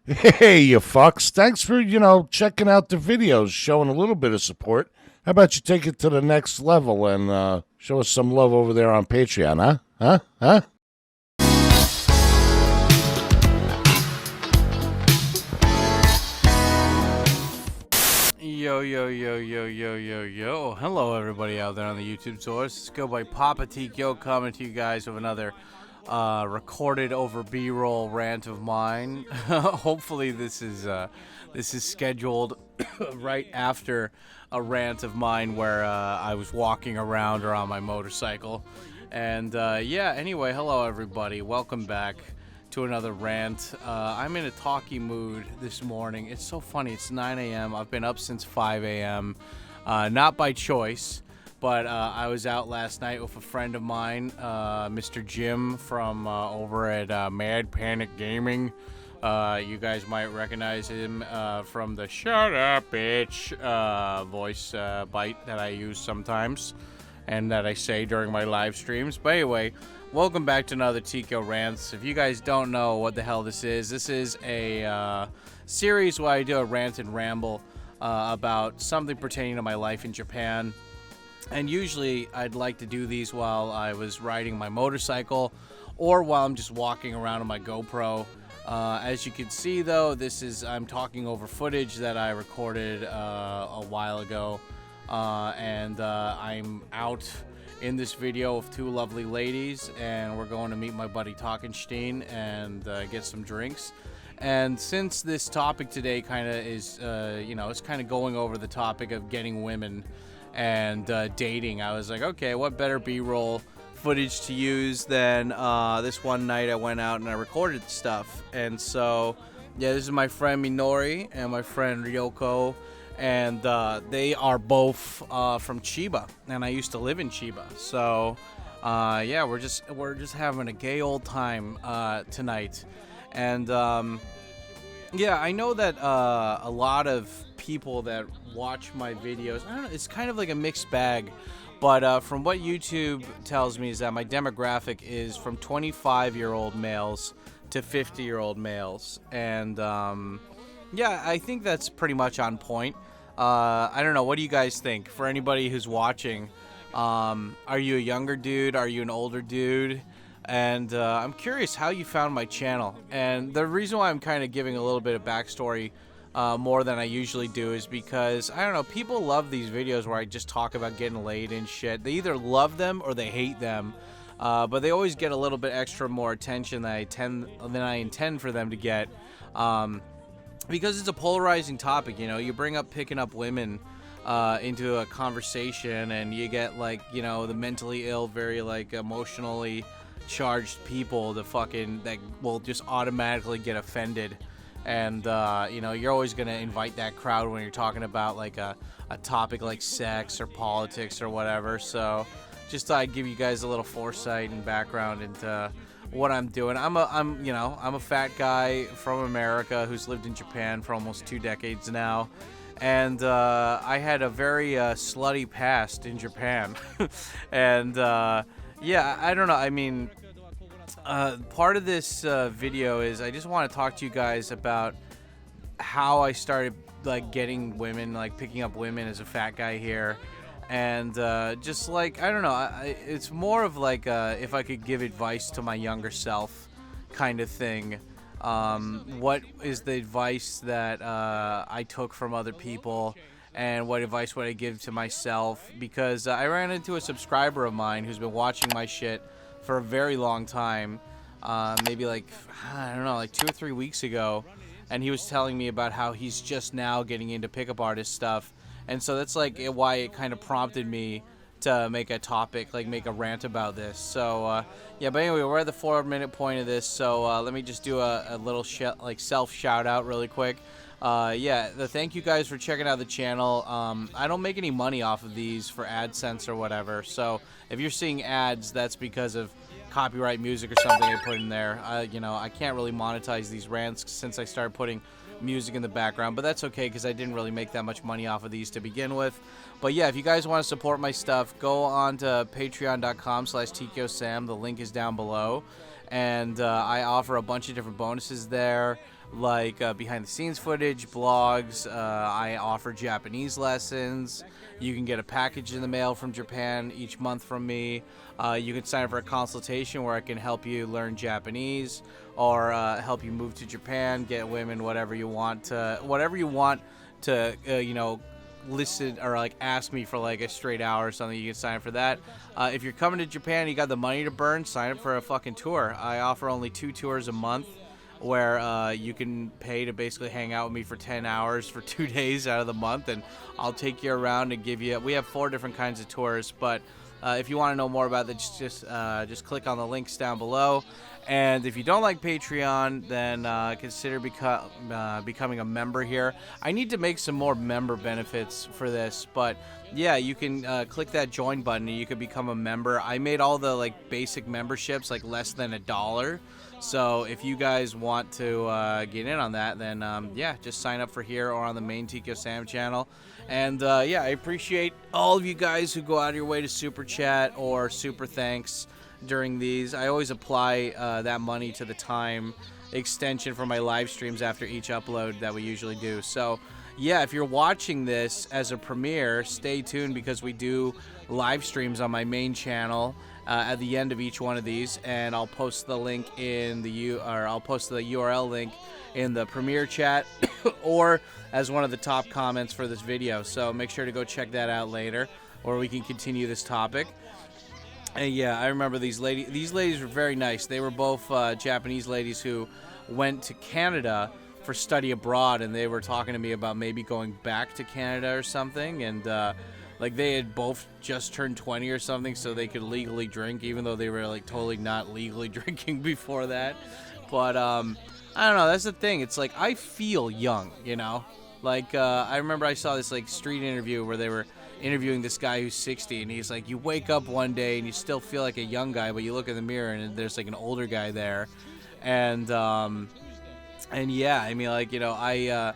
Hey, you fucks. Thanks for, checking out the videos, showing a little bit of support. How about you take it to the next level and show us some love over there on Patreon, huh? Huh? Huh? Yo, yo, yo, yo, yo, yo, yo. Hello, everybody out there on the YouTube source. Let's go by Papa Tikyo coming to you guys with another recorded over B-roll rant of mine. Hopefully, this is scheduled right after a rant of mine where I was walking around or on my motorcycle. And anyway, hello, everybody. Welcome back to another rant. I'm in a talky mood this morning. It's so funny. It's 9 a.m. I've been up since 5 a.m. Not by choice, but I was out last night with a friend of mine, Mr. Jim from over at Mad Panic Gaming. You guys might recognize him from the "Shut Up, Bitch" voice bite that I use sometimes and that I say during my live streams. But anyway, welcome back to another Tico Rants. If you guys don't know what the hell this is a series where I do a rant and ramble about something pertaining to my life in Japan. And usually I'd like to do these while I was riding my motorcycle or while I'm just walking around on my GoPro. As you can see, though, I'm talking over footage that I recorded a while ago. And I'm out in this video with two lovely ladies, and we're going to meet my buddy Talkenstein and get some drinks. And since this topic today kind of is, it's kind of going over the topic of getting women and dating, I was like, okay, what better B-roll footage to use than this one night I went out and I recorded stuff. And so, yeah, this is my friend Minori and my friend Ryoko. And they are both from Chiba, and I used to live in Chiba. So, we're just having a gay old time tonight. And I know that a lot of people that watch my videos, I don't know, it's kind of like a mixed bag. But from what YouTube tells me is that my demographic is from 25-year-old males to 50-year-old males, and I think that's pretty much on point. I don't know. What do you guys think? For anybody who's watching, are you a younger dude? Are you an older dude? And I'm curious how you found my channel. And the reason why I'm kind of giving a little bit of backstory more than I usually do is because, I don't know, people love these videos where I just talk about getting laid and shit. They either love them or they hate them. But they always get a little bit extra more attention than I intend for them to get. Because it's a polarizing topic, you bring up picking up women into a conversation, and you get the mentally ill, very emotionally charged people that will just automatically get offended. And you're always going to invite that crowd when you're talking about a topic like sex or politics or whatever. So just thought I'd give you guys a little foresight and background into what I'm doing. I'm a fat guy from America who's lived in Japan for almost 2 decades now, and I had a very slutty past in Japan. And I don't know. I mean, part of this video is I just want to talk to you guys about how I started getting women, picking up women as a fat guy here. And just I don't know, it's more of if I could give advice to my younger self kind of thing. What is the advice that I took from other people, and what advice would I give to myself? Because I ran into a subscriber of mine who's been watching my shit for a very long time, maybe I don't know, 2 or 3 weeks ago, and he was telling me about how he's just now getting into pickup artist stuff. And so that's why it kind of prompted me to make a topic, make a rant about this. So, but anyway, we're at the 4-minute point of this. So let me just do a little self shout out really quick. Thank you guys for checking out the channel. I don't make any money off of these for AdSense or whatever. So if you're seeing ads, that's because of copyright music or something I put in there. I can't really monetize these rants since I started putting music in the background, but that's okay because I didn't really make that much money off of these to begin with. But yeah, if you guys want to support my stuff, go on to patreon.com/TKOSam. The link is down below, and I offer a bunch of different bonuses there. like behind-the-scenes footage, blogs. I offer Japanese lessons. You can get a package in the mail from Japan each month from me. You can sign up for a consultation where I can help you learn Japanese or help you move to Japan, get women, whatever you want to, listen or like ask me for like a straight hour or something. You can sign up for that. If you're coming to Japan, you got the money to burn, sign up for a fucking tour. I offer only 2 tours a month where you can pay to basically hang out with me for 10 hours for 2 days out of the month, and I'll take you around and give you, we have 4 different kinds of tours, but if you want to know more about that, just click on the links down below. And if you don't like Patreon, then consider becoming a member here. I need to make some more member benefits for this, but yeah, you can click that join button and you can become a member. I made all the like basic memberships like less than $1. So if you guys want to get in on that, then yeah, just sign up for here or on the main Tikyo Sam channel. And yeah, I appreciate all of you guys who go out of your way to super chat or super thanks during these. I always apply that money to the time extension for my live streams after each upload that we usually do. So yeah, if you're watching this as a premiere, stay tuned because we do live streams on my main channel at the end of each one of these, and I'll post the link in I'll post the URL link in the premiere chat or as one of the top comments for this video. So make sure to go check that out later, or we can continue this topic. And yeah, I remember these ladies. These ladies were very nice. They were both Japanese ladies who went to Canada for study abroad, and they were talking to me about maybe going back to Canada or something. And like they had both just turned 20 or something, so they could legally drink, even though they were like totally not legally drinking before that. But I don't know. That's the thing. It's like I feel young, you know. Like I remember I saw this like street interview where they were interviewing this guy who's 60, and he's like, you wake up one day and you still feel like a young guy, but you look in the mirror and there's like an older guy there. And yeah, I mean, like, you know,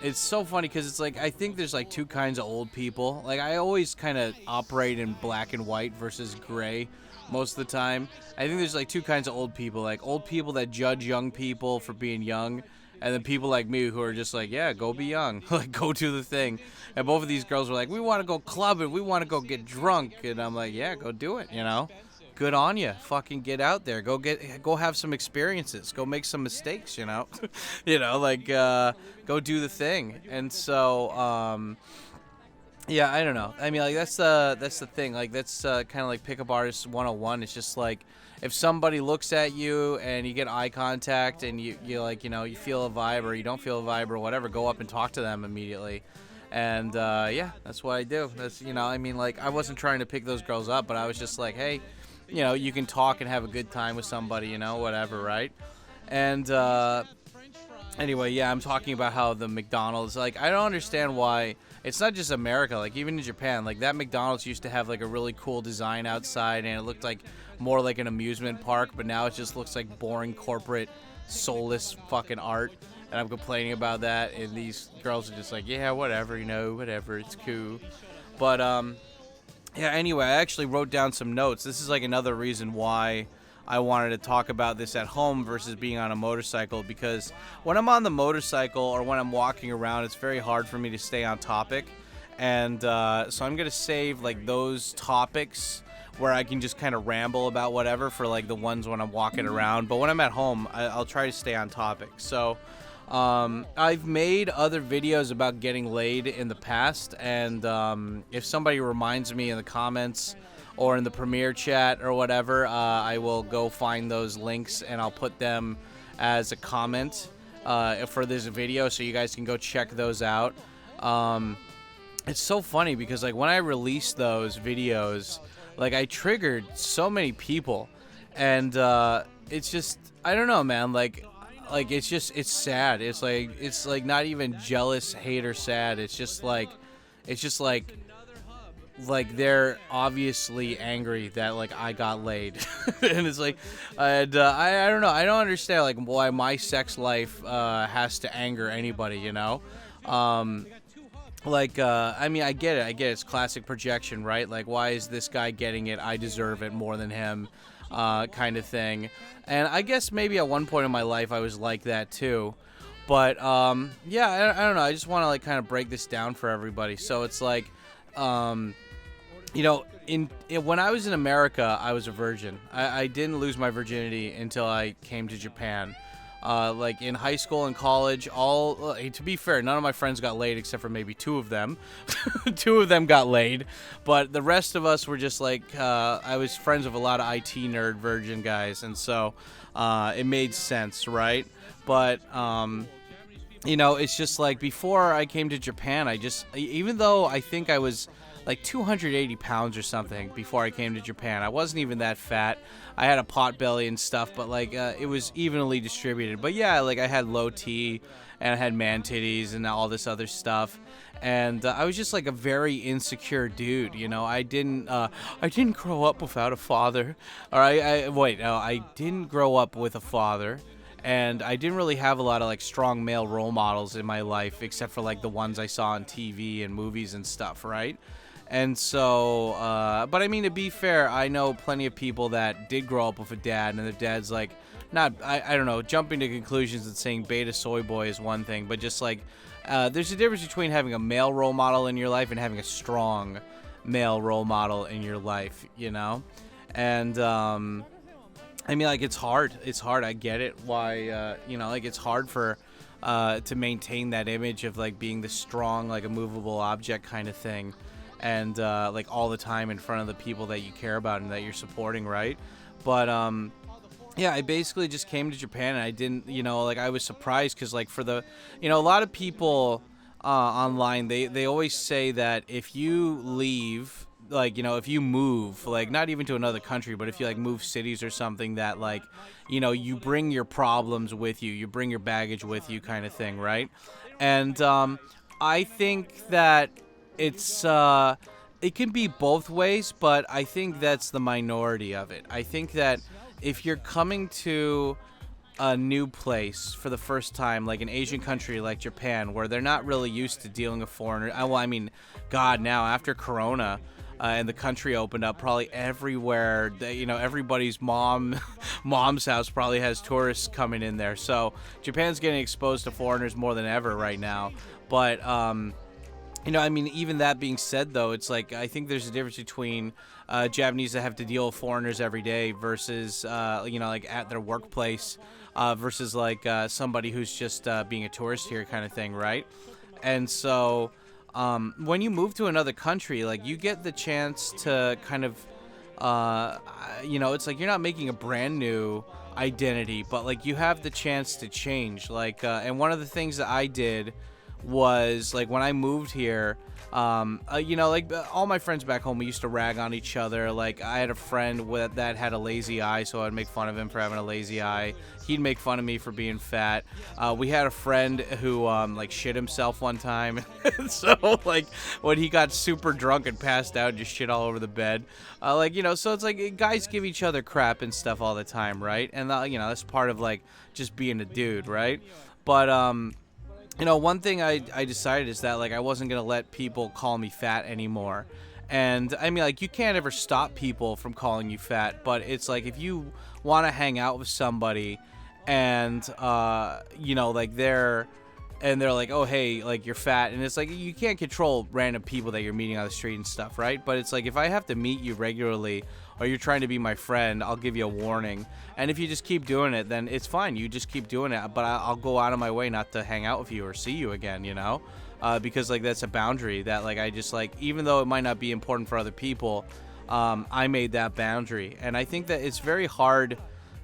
it's so funny because it's like I think there's like 2 kinds of old people. Like I always kind of operate in black and white versus gray most of the time. I think there's like 2 kinds of old people, like old people that judge young people for being young, and then people like me who are just like, yeah, go be young, like go do the thing. And both of these girls were like, we want to go clubbing, we want to go get drunk, and I'm like, yeah, go do it, you know. Good on you. Fucking get out there. Go have some experiences. Go make some mistakes, you know. You know, like go do the thing. And so yeah, I don't know. I mean, like that's the thing. Like that's kind of like Pickup Artist 101. It's just like if somebody looks at you and you get eye contact and you like, you know, you feel a vibe or you don't feel a vibe or whatever, go up and talk to them immediately. And yeah, that's what I do. That's, you know, I mean, like I wasn't trying to pick those girls up, but I was just like, hey, you know, you can talk and have a good time with somebody, you know, whatever, right? And anyway, yeah, I'm talking about how the McDonald's, like, I don't understand why. It's not just America, like, even in Japan, like, that McDonald's used to have, like, a really cool design outside, and it looked like more like an amusement park, but now it just looks like boring corporate, soulless fucking art, and I'm complaining about that, and these girls are just like, yeah, whatever, you know, whatever, it's cool. But, yeah, anyway, I actually wrote down some notes. This is like another reason why I wanted to talk about this at home versus being on a motorcycle, because when I'm on the motorcycle or when I'm walking around, it's very hard for me to stay on topic. And so I'm going to save like those topics where I can just kind of ramble about whatever for like the ones when I'm walking around. But when I'm at home, I'll try to stay on topic. So I've made other videos about getting laid in the past, and if somebody reminds me in the comments or in the premiere chat or whatever, I will go find those links and I'll put them as a comment for this video so you guys can go check those out. It's so funny because like when I released those videos, like I triggered so many people, and it's just, I don't know, man, like it's sad. It's like not even jealous, hate, or sad. It's just like they're obviously angry that like I got laid. And it's like, and I don't know, I don't understand like why my sex life has to anger anybody, you know. Like I mean, I get it, it's classic projection, right? Like, why is this guy getting it? I deserve it more than him, kind of thing. And I guess maybe at one point in my life I was like that too. But yeah, I don't know. I just want to like kind of break this down for everybody. So it's like, you know, when I was in America, I was a virgin. I didn't lose my virginity until I came to Japan. Like in high school and college, to be fair, none of my friends got laid except for maybe 2 of them. 2 of them got laid, but the rest of us were just like, I was friends with a lot of IT nerd virgin guys, and so it made sense, right? But you know, it's just like before I came to Japan, even though I think I was like 280 pounds or something before I came to Japan, I wasn't even that fat. I had a pot belly and stuff, but like it was evenly distributed. But yeah, like I had low T and I had man titties and all this other stuff. And I was just like a very insecure dude, you know. I didn't grow up without a father. Or I didn't grow up with a father. And I didn't really have a lot of like strong male role models in my life, except for like the ones I saw on TV and movies and stuff, right? And so, but I mean, to be fair, I know plenty of people that did grow up with a dad, and the dad's like, I don't know, jumping to conclusions and saying beta soy boy is one thing, but just like, there's a difference between having a male role model in your life and having a strong male role model in your life, you know? And, I mean, like, it's hard. It's hard. I get it. Why, you know, like, it's hard for, to maintain that image of, like, being the strong, like, immovable object kind of thing. And, like, all the time in front of the people that you care about and that you're supporting, right? But, yeah, I basically just came to Japan, and I didn't, you know, like, I was surprised because, like, you know, a lot of people online, they always say that if you leave, like, you know, if you move, like, not even to another country, but if you like move cities or something, that like, you know, you bring your problems with you, you bring your baggage with you, kind of thing, right? And I think that it's it can be both ways, but I think that's the minority of it. I think that if you're coming to a new place for the first time, like an Asian country like Japan, where they're not really used to dealing with foreigners. Well, I mean, God, now after Corona, and the country opened up, probably everywhere, you know, everybody's mom's house probably has tourists coming in there. So Japan's getting exposed to foreigners more than ever right now. But you know, I mean, even that being said, though, it's like I think there's a difference between Japanese that have to deal with foreigners every day versus you know, like at their workplace, versus like somebody who's just being a tourist here, kind of thing, right? And so when you move to another country, like, you get the chance to kind of, you know, it's like you're not making a brand new identity, but like you have the chance to change. Like, and one of the things that I did was, like, when I moved here, you know, like, all my friends back home, we used to rag on each other. Like, I had a friend that had a lazy eye, so I'd make fun of him for having a lazy eye. He'd make fun of me for being fat. We had a friend who, like, shit himself one time. So, like, when he got super drunk and passed out, just shit all over the bed. Like, you know, so it's like guys give each other crap and stuff all the time, right? And, you know, that's part of, like, just being a dude, right? But, you know, one thing I decided is that, like, I wasn't going to let people call me fat anymore. And, I mean, like, you can't ever stop people from calling you fat, but it's like if you want to hang out with somebody and, you know, like, they're like, oh, hey, like, you're fat. And it's like you can't control random people that you're meeting on the street and stuff, right? But it's like if I have to meet you regularly or you're trying to be my friend, I'll give you a warning. And if you just keep doing it, then it's fine. You just keep doing it. But I'll go out of my way not to hang out with you or see you again, you know? Because, like, that's a boundary that, like, I just, like, even though it might not be important for other people, I made that boundary. And I think that it's very hard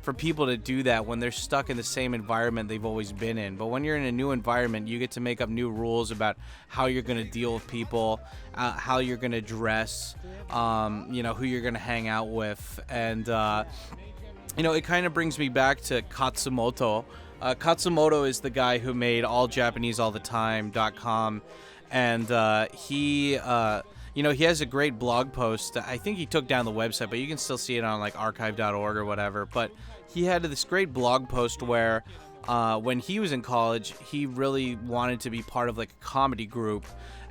for people to do that when they're stuck in the same environment they've always been in. But when you're in a new environment, you get to make up new rules about how you're going to deal with people, how you're going to dress, you know, who you're going to hang out with. And, you know, it kind of brings me back to Katsumoto. Katsumoto is the guy who made alljapaneseallthetime.com. And he... you know, he has a great blog post. I think he took down the website, but you can still see it on, like, archive.org or whatever. But he had this great blog post where when he was in college, he really wanted to be part of like a comedy group,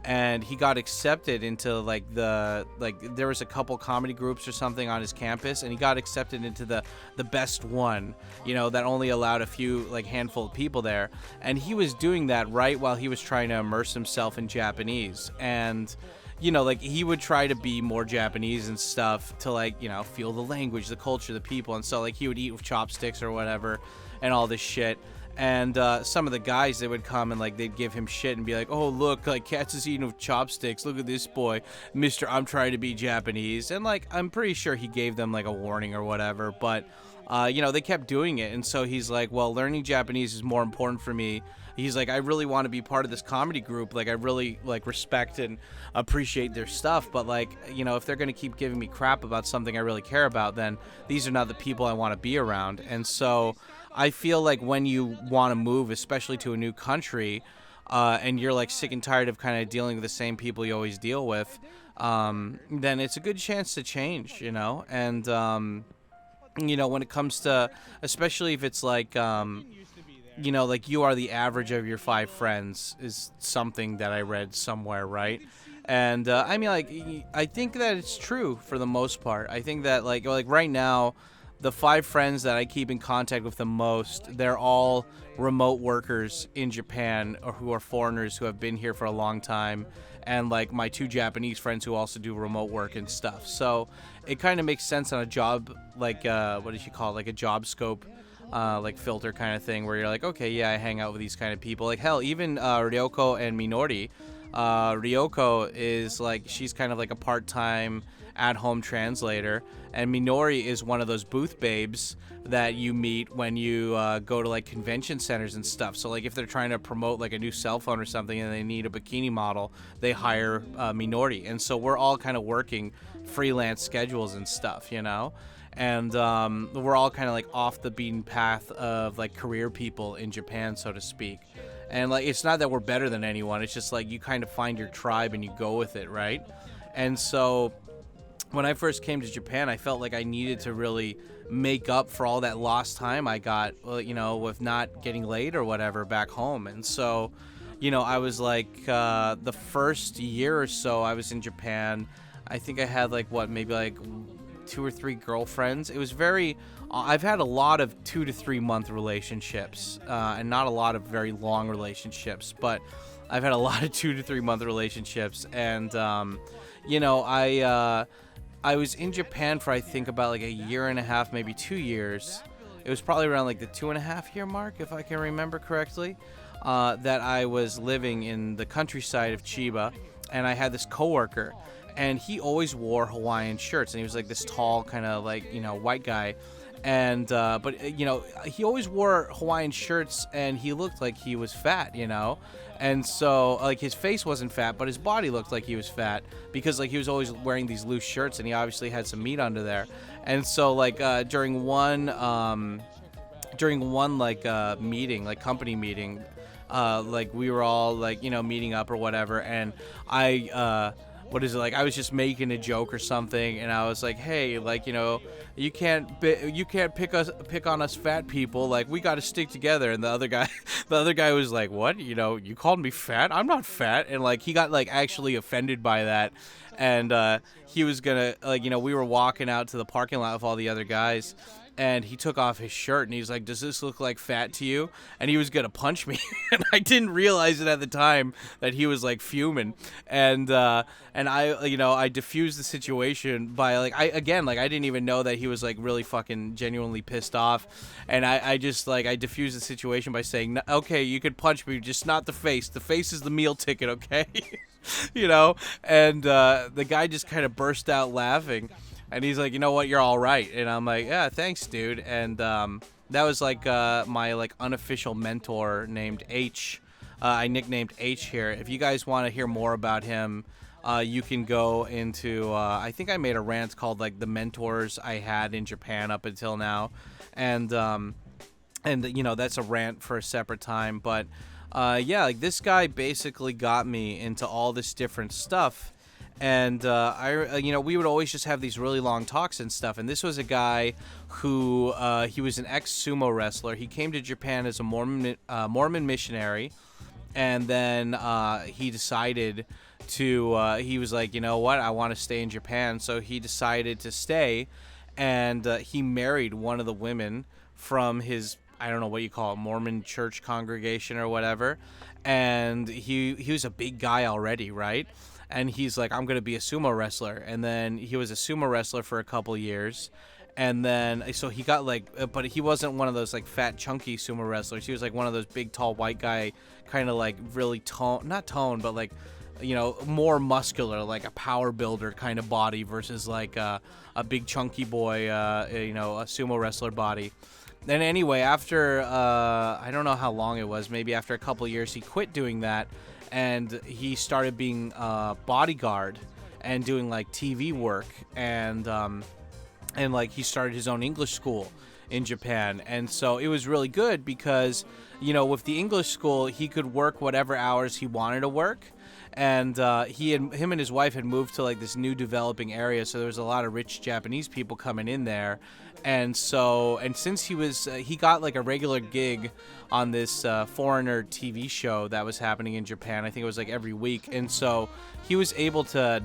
and he got accepted into like there was a couple comedy groups or something on his campus, and he got accepted into the best one, that only allowed a few, like, handful of people there. And he was doing that right while he was trying to immerse himself in Japanese. And like, he would try to be more Japanese and stuff to, like, feel the language, the culture, the people. And so, like, he would eat with chopsticks or whatever and all this shit. And some of the guys, they would come and, like, they'd give him shit and be like, oh, look, like, Katz is eating with chopsticks. Look at this boy, Mr. I'm trying to be Japanese. And, like, I'm pretty sure he gave them, like, a warning or whatever. But, they kept doing it. And so he's like, well, learning Japanese is more important for me. He's like, I really want to be part of this comedy group. Like, I really, like, respect and appreciate their stuff. But, like, if they're going to keep giving me crap about something I really care about, then these are not the people I want to be around. And so I feel like when you want to move, especially to a new country, and you're, like, sick and tired of kind of dealing with the same people you always deal with, then it's a good chance to change, And, when it comes to, especially if it's like, like, you are the average of your 5 friends is something that I read somewhere, right? And, I mean, like, I think that it's true for the most part. I think that, like right now, the 5 friends that I keep in contact with the most, they're all remote workers in Japan, or who are foreigners who have been here for a long time. And, like, my 2 Japanese friends who also do remote work and stuff. So it kind of makes sense on a job, like, what did you call it? Like a job scope, like, filter kind of thing, where you're like, okay, yeah, I hang out with these kind of people. Like, hell, even Ryoko and Minori. Ryoko is, like, she's kind of like a part-time at-home translator, and Minori is one of those booth babes that you meet when you go to, like, convention centers and stuff. So, like, if they're trying to promote, like, a new cell phone or something and they need a bikini model, they hire Minori. And so we're all kind of working freelance schedules and stuff, and we're all kind of, like, off the beaten path of, like, career people in Japan, so to speak. And, like, it's not that we're better than anyone, it's just, like, you kind of find your tribe and you go with it, right? And so when I first came to Japan, I felt like I needed to really make up for all that lost time I got, with not getting laid or whatever back home. And so, I was like, the first year or so I was in Japan, I think I had, like, maybe, like, 2 or 3 girlfriends. It was I've had a lot of 2 to 3 month relationships, and not a lot of very long relationships, but I've had a lot of 2 to 3 month relationships. And, I was in Japan for, I think, about, like, a year and a half, maybe 2 years. It was probably around, like, the 2.5 year mark, if I can remember correctly, that I was living in the countryside of Chiba, and I had this coworker, and he always wore Hawaiian shirts, and he was, like, this tall kind of, like, white guy. And but he always wore Hawaiian shirts, and he looked like he was fat, and so, like, his face wasn't fat, but his body looked like he was fat, because, like, he was always wearing these loose shirts, and he obviously had some meat under there. And so, like, during one like meeting, like company meeting, like, we were all, like, meeting up or whatever, and I I was just making a joke or something, and I was like, hey, like, you can't pick on us fat people, like, we got to stick together. And the other guy was like, what, you called me fat? I'm not fat. And, like, he got, like, actually offended by that. And he was gonna, like, we were walking out to the parking lot with all the other guys, and he took off his shirt, and he's like, does this look like fat to you? And he was going to punch me. And I didn't realize it at the time that he was, like, fuming. And I, I diffused the situation by, like, I didn't even know that he was, like, really fucking genuinely pissed off. And I just, like, I diffused the situation by saying, okay, you could punch me, just not the face. The face is the meal ticket, okay? And the guy just kind of burst out laughing. And he's like, you know what, you're all right. And I'm like, yeah, thanks, dude. And that was, like, my, like, unofficial mentor named H. I nicknamed H here. If you guys want to hear more about him, you can go into, I think I made a rant called, like, the mentors I had in Japan up until now. And that's a rant for a separate time. But, yeah, like, this guy basically got me into all this different stuff. And we would always just have these really long talks and stuff. And this was a guy who he was an ex-sumo wrestler. He came to Japan as a Mormon missionary, and then he decided to. He was like, you know what, I want to stay in Japan. So he decided to stay, and he married one of the women from his, I don't know what you call it, Mormon church congregation or whatever. And he was a big guy already, right? And he's like, I'm going to be a sumo wrestler. And then he was a sumo wrestler for a couple years. And then, so he got like, but he wasn't one of those like fat, chunky sumo wrestlers. He was like one of those big, tall, white guy, kind of like really not tone, but like, more muscular, like a power builder kind of body versus like a big, chunky boy, a sumo wrestler body. And anyway, after, I don't know how long it was, maybe after a couple years, he quit doing that. And he started being a bodyguard and doing like TV work, and like he started his own English school in Japan. And so it was really good because, with the English school, he could work whatever hours he wanted to work. And him and his wife had moved to like this new developing area, so there was a lot of rich Japanese people coming in there. And since he got like a regular gig on this foreigner TV show that was happening in Japan. I think it was like every week. And so he was able to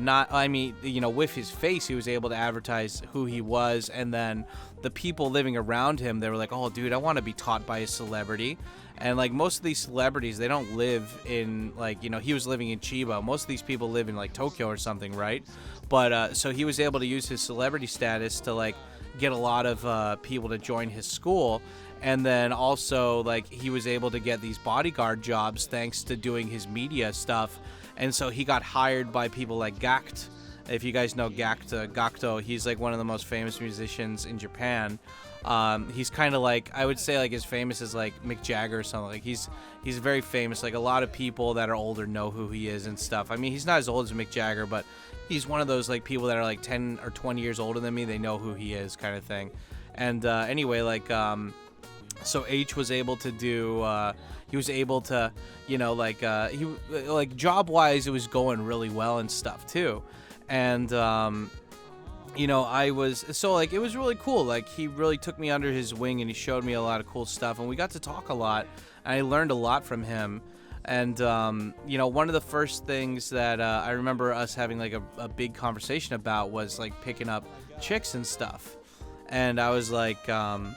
with his face, he was able to advertise who he was. And then the people living around him, they were like, oh, dude, I want to be taught by a celebrity. And like most of these celebrities, they don't live in like, he was living in Chiba. Most of these people live in like Tokyo or something, right? But so he was able to use his celebrity status to like get a lot of people to join his school. And then also like he was able to get these bodyguard jobs thanks to doing his media stuff. And so he got hired by people like Gact. If you guys know Gakto, he's like one of the most famous musicians in Japan. He's kind of like, I would say like as famous as like Mick Jagger or something. Like he's very famous. Like a lot of people that are older know who he is and stuff. I mean, he's not as old as Mick Jagger, but he's one of those like people that are like 10 or 20 years older than me. They know who he is, kind of thing. And anyway, like so H was able to do. He was able to, job wise, it was going really well and stuff too. And I was, so like it was really cool. Like he really took me under his wing and he showed me a lot of cool stuff, and we got to talk a lot, and I learned a lot from him. And one of the first things that I remember us having like a big conversation about was like picking up chicks and stuff. And I was like, I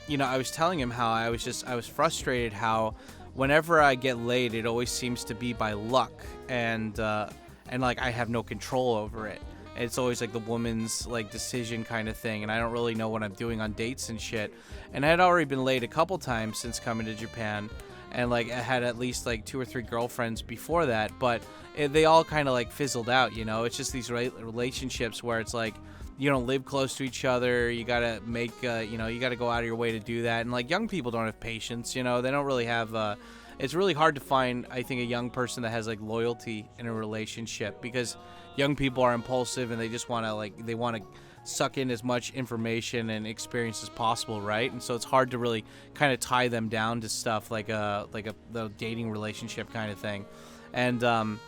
was telling him how I was frustrated how whenever I get laid, it always seems to be by luck, and like I have no control over it. It's always like the woman's like decision kind of thing, and I don't really know what I'm doing on dates and shit. And I had already been laid a couple times since coming to Japan, and like I had at least like 2 or 3 girlfriends before that, but they all kind of like fizzled out. It's just these relationships where it's like you don't live close to each other. You gotta make you gotta go out of your way to do that. And like young people don't have patience. They don't really have. It's really hard to find, I think, a young person that has like loyalty in a relationship, because young people are impulsive and they just want to suck in as much information and experience as possible, right? And so it's hard to really kind of tie them down to stuff like the dating relationship kind of thing. And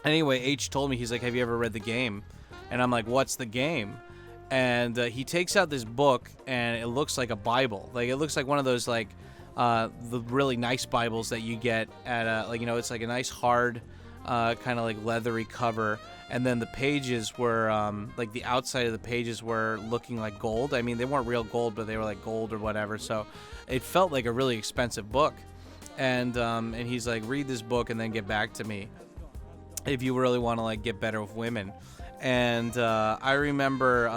anyway, H told me, he's like, have you ever read The Game? And I'm like, what's The Game? And he takes out this book, and it looks like a Bible. Like it looks like one of those like the really nice Bibles that you get at it's like a nice hard kind of like leathery cover, and then the pages were like the outside of the pages were looking like gold. I mean, they weren't real gold, but they were like gold or whatever, so it felt like a really expensive book. And he's like, read this book and then get back to me if you really want to like get better with women. And I remember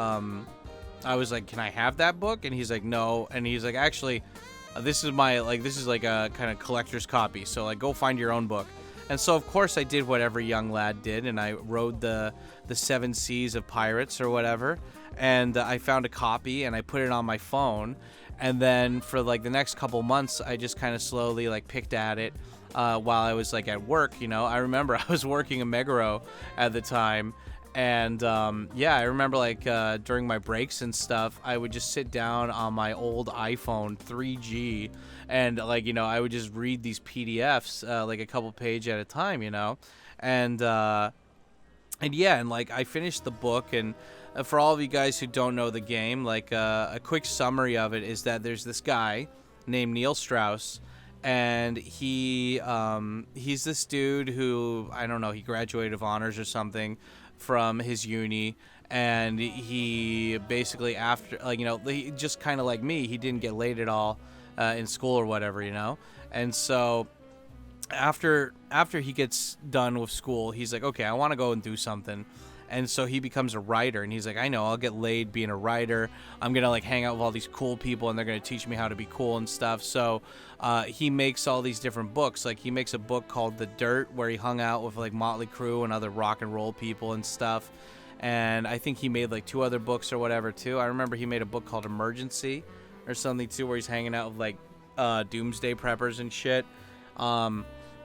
I was like, can I have that book? And he's like, no. And he's like, actually, this is like a kind of collector's copy, so like go find your own book. And so of course I did what every young lad did, and I rode the 7 seas of pirates or whatever, and I found a copy and I put it on my phone. And then for like the next couple months, I just kind of slowly like picked at it while I was like at work. I remember I was working in Meguro at the time. And I remember like during my breaks and stuff, I would just sit down on my old iPhone 3G, and like I would just read these PDFs like a couple page at a time, and And yeah, and like I finished the book, and for all of you guys who don't know the game, like a quick summary of it is that there's this guy named Neil Strauss, and he's this dude who, I don't know, he graduated with honors or something from his uni, and he basically, after, like, he just kind of like me, he didn't get laid at all in school or whatever, and so after he gets done with school, he's like, okay, I want to go and do something. And so he becomes a writer, and he's like, I know, I'll get laid being a writer. I'm going to like hang out with all these cool people, and they're going to teach me how to be cool and stuff. So he makes all these different books. Like he makes a book called The Dirt, where he hung out with like Motley Crue and other rock and roll people and stuff. And I think he made like 2 other books or whatever too. I remember he made a book called Emergency or something too, where he's hanging out with like doomsday preppers and shit.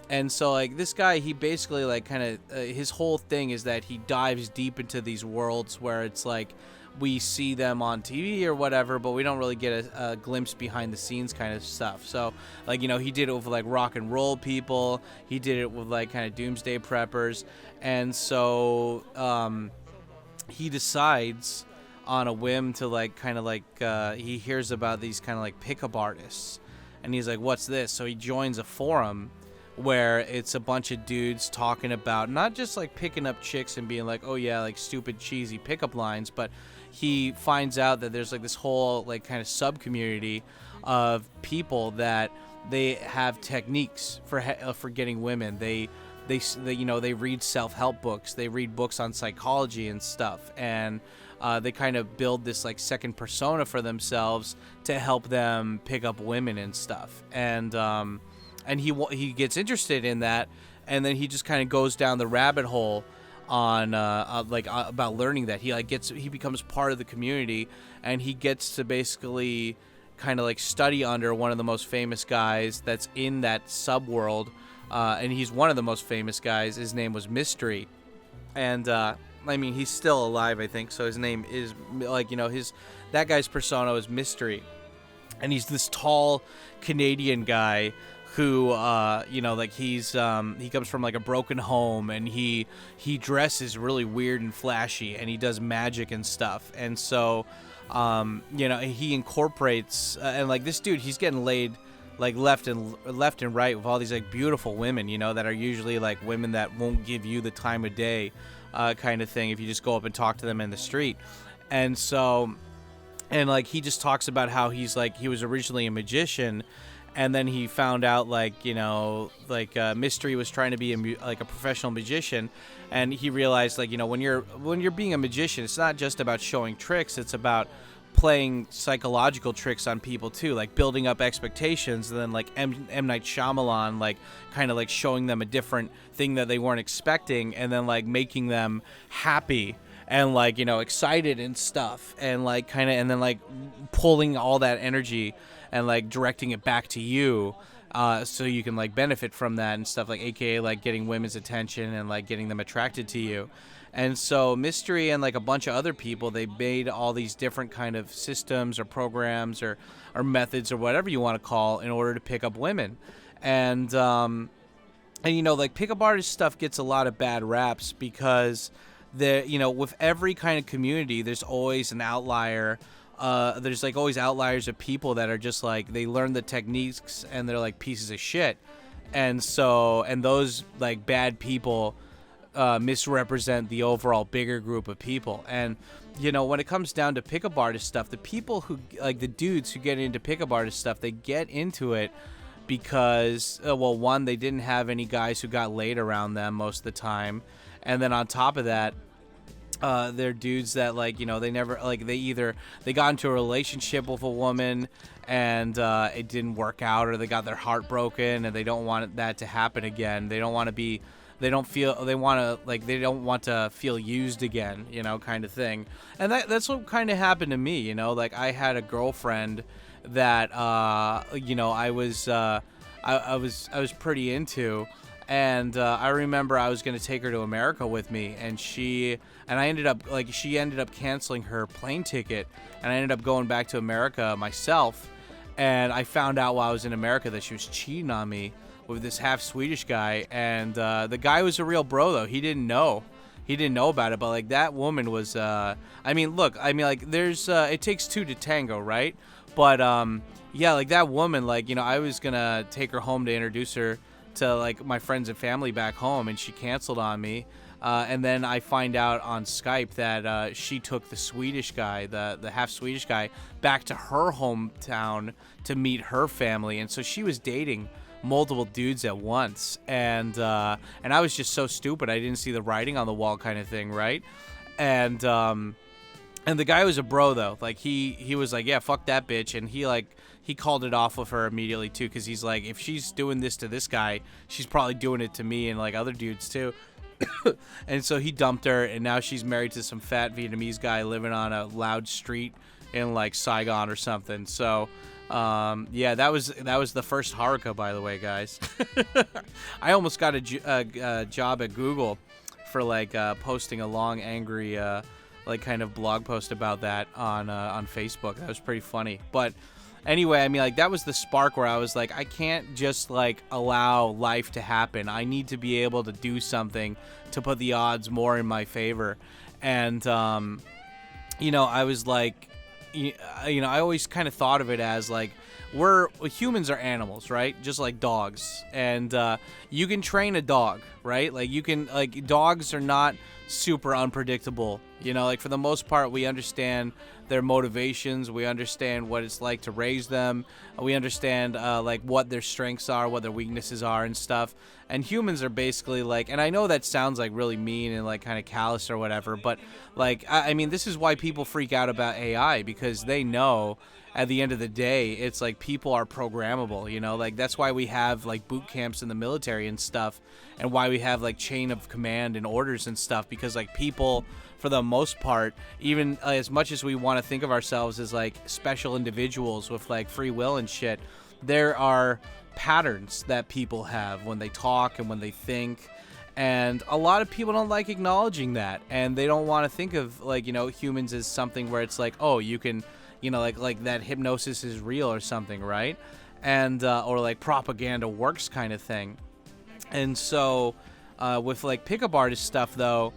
And so, like, this guy, he basically, like, kind of, his whole thing is that he dives deep into these worlds where it's, like, we see them on TV or whatever, but we don't really get a glimpse behind the scenes kind of stuff. So, like, he did it with, like, rock and roll people. He did it with, like, kind of doomsday preppers. And so, he decides on a whim to, like, kind of, like, he hears about these kind of, like, pickup artists. And he's like, what's this? So he joins a forum where it's a bunch of dudes talking about not just like picking up chicks and being like, oh yeah, like stupid cheesy pickup lines, but he finds out that there's like this whole like kind of sub community of people that they have techniques for getting women. They read self-help books, they read books on psychology and stuff, and they kind of build this like second persona for themselves to help them pick up women and stuff. And he gets interested in that, and then he just kind of goes down the rabbit hole on about learning that. He becomes part of the community, and he gets to basically kind of like study under one of the most famous guys that's in that subworld, and he's one of the most famous guys. His name was Mystery, and I mean, he's still alive, I think, so his name is like, that guy's persona is Mystery, and he's this tall Canadian guy who he comes from like a broken home, and he dresses really weird and flashy, and he does magic and stuff. And so he incorporates and like this dude, he's getting laid like left and right with all these like beautiful women, that are usually like women that won't give you the time of day kind of thing if you just go up and talk to them in the street. And so, and like he just talks about how he was originally a magician, and then he found out Mystery was trying to be a professional magician, and he realized when you're being a magician, it's not just about showing tricks, it's about playing psychological tricks on people too, like building up expectations, and then like M. Night Shyamalan, like kind of like showing them a different thing that they weren't expecting, and then like making them happy and like excited and stuff, and like kind of, and then like pulling all that energy and like directing it back to you, so you can like benefit from that and stuff, like aka like getting women's attention and like getting them attracted to you. And so Mystery and like a bunch of other people, they made all these different kind of systems or programs or methods or whatever you want to call in order to pick up women. And like pickup artist stuff gets a lot of bad raps because with every kind of community, there's always an outlier. There's like always outliers of people that are just like, they learn the techniques and they're like pieces of shit. And so, and those like bad people misrepresent the overall bigger group of people. And when it comes down to pickup artist stuff, the people who like the dudes who get into pickup artist stuff, they get into it because one, they didn't have any guys who got laid around them most of the time, and then on top of that, they're dudes that they never they got into a relationship with a woman and it didn't work out, or they got their heart broken and they don't want that to happen again. They don't want to feel used again, kind of thing. And that's what kind of happened to me, like I had a girlfriend that I was pretty into. And I remember I was going to take her to America with me, and she ended up canceling her plane ticket, and I ended up going back to America myself. And I found out while I was in America that she was cheating on me with this half Swedish guy, and the guy was a real bro though. He didn't know. he didn't know about it, but like that woman was I mean, look, I mean, like there's it takes two to tango, right? But yeah, like that woman, like, you know, I was gonna take her home to introduce her to like my friends and family back home, and she canceled on me. And then I find out on Skype that she took the Swedish guy, the half Swedish guy, back to her hometown to meet her family, and so she was dating multiple dudes at once, and I was just so stupid I didn't see the writing on the wall, kind of thing, right? And the guy was a bro though, like he was like, yeah, fuck that bitch, and he called it off with her immediately too, because he's like, if she's doing this to this guy, she's probably doing it to me and like other dudes too. And so he dumped her, and now she's married to some fat Vietnamese guy living on a loud street in like Saigon or something. So yeah, that was the first Haruka, by the way, guys. I almost got a job at Google for like posting a long, angry like kind of blog post about that on Facebook. That was pretty funny. But anyway, I mean, like that was the spark where I was like, I can't just like allow life to happen. I need to be able to do something to put the odds more in my favor. And you know, I was like, you know, I always kind of thought of it as like, humans are animals, right? Just like dogs. And you can train a dog, right? Like you can, like, dogs are not super unpredictable. You know, like for the most part, we understand their motivations. We understand what it's like to raise them. We understand like what their strengths are, what their weaknesses are and stuff. And humans are basically like, and I know that sounds like really mean and like kind of callous or whatever, but like, I mean, this is why people freak out about AI, because they know at the end of the day, it's like people are programmable, you know, like that's why we have like boot camps in the military and stuff, and why we have like chain of command and orders and stuff, because like people, for the most part, even as much as we want to think of ourselves as like special individuals with like free will and shit, there are patterns that people have when they talk and when they think. And a lot of people don't like acknowledging that, and they don't want to think of like, you know, humans as something where it's like, oh, you can, you know, like that hypnosis is real or something, right? And or like propaganda works kind of thing. And so with like pickup artist stuff though,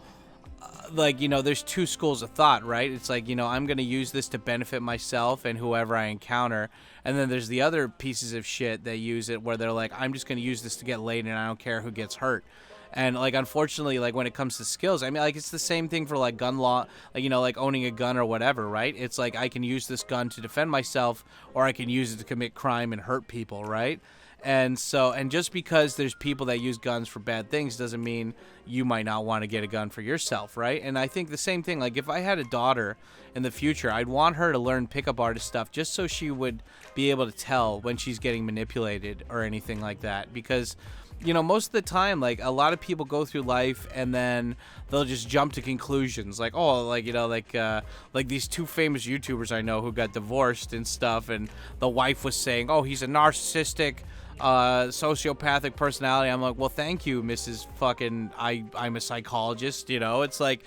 like, you know, there's two schools of thought, right? It's like, you know, I'm going to use this to benefit myself and whoever I encounter. And then there's the other pieces of shit that use it where they're like, I'm just going to use this to get laid and I don't care who gets hurt. And like, unfortunately, like when it comes to skills, I mean, like it's the same thing for like gun law, like, you know, like owning a gun or whatever, right? It's like, I can use this gun to defend myself, or I can use it to commit crime and hurt people, right? And so, and just because there's people that use guns for bad things doesn't mean you might not want to get a gun for yourself, right? And I think the same thing, like if I had a daughter in the future, I'd want her to learn pickup artist stuff just so she would be able to tell when she's getting manipulated or anything like that. Because, you know, most of the time, like a lot of people go through life and then they'll just jump to conclusions like, oh, like, you know, like these two famous YouTubers I know who got divorced and stuff, and the wife was saying, oh, he's a narcissistic sociopathic personality. I'm like, well, thank you, Mrs. Fucking I'm a psychologist, you know. It's like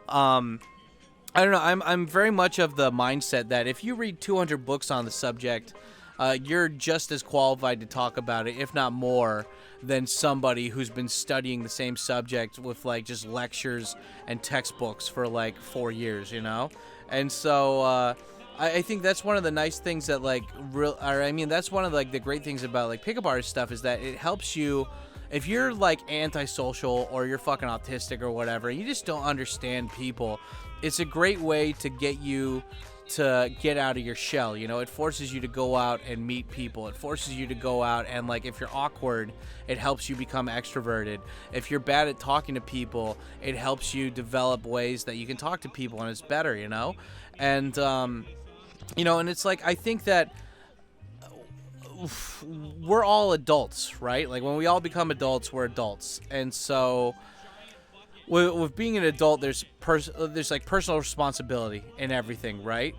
I don't know, I'm very much of the mindset that if you read 200 books on the subject, you're just as qualified to talk about it, if not more, than somebody who's been studying the same subject with like just lectures and textbooks for like 4 years, you know. And so I think that's one of the nice things that like that's one of like the great things about like pickup artist stuff, is that it helps you if you're like antisocial or you're fucking autistic or whatever, you just don't understand people. It's a great way to get you to get out of your shell, you know. It forces you to go out and meet people. It forces you to go out and, like, if you're awkward, it helps you become extroverted. If you're bad at talking to people, it helps you develop ways that you can talk to people, and it's better, you know. And you know, and it's like, I think that we're all adults, right? Like when we all become adults, we're adults. And so with being an adult, there's like personal responsibility in everything, right?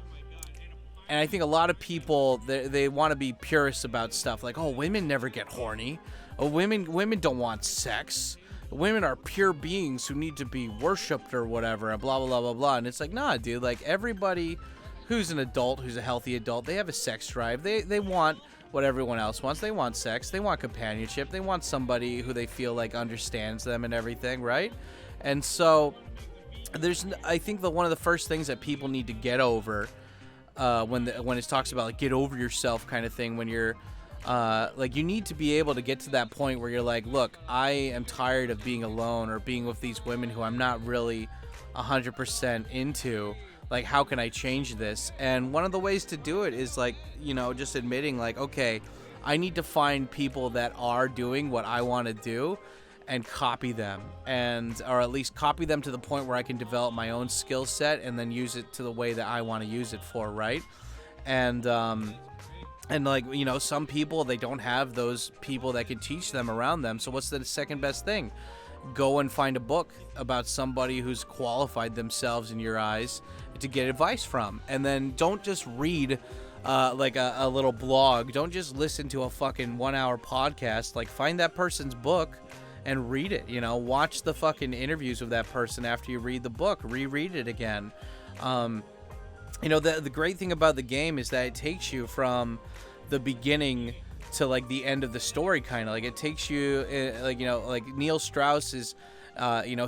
And I think a lot of people, they want to be purists about stuff like, oh, women never get horny. Oh, women don't want sex. Women are pure beings who need to be worshipped or whatever, and blah, blah, blah, blah, blah. And it's like, nah, dude, like everybody who's an adult, who's a healthy adult, they have a sex drive. They want what everyone else wants. They want sex. They want companionship. They want somebody who they feel like understands them and everything, right? And so I think one of the first things that people need to get over when it talks about like get over yourself kind of thing, when you're like, you need to be able to get to that point where you're like, look, I am tired of being alone or being with these women who I'm not really 100% into. Like, how can I change this? And one of the ways to do it is like, just admitting like, okay, I need to find people that are doing what I want to do and copy them, or at least copy them to the point where I can develop my own skill set and then use it to the way that I want to use it for, right? And like, some people, they don't have those people that can teach them around them. So what's the second best thing? Go and find a book about somebody who's qualified themselves in your eyes to get advice from. And then don't just read like a little blog. Don't just listen to a fucking 1 hour podcast. Like, find that person's book and read it. Watch the fucking interviews of that person after you read the book. Reread it again. The great thing about the game is that it takes you from the beginning to like the end of the story, kind of like it takes you like Neil Strauss is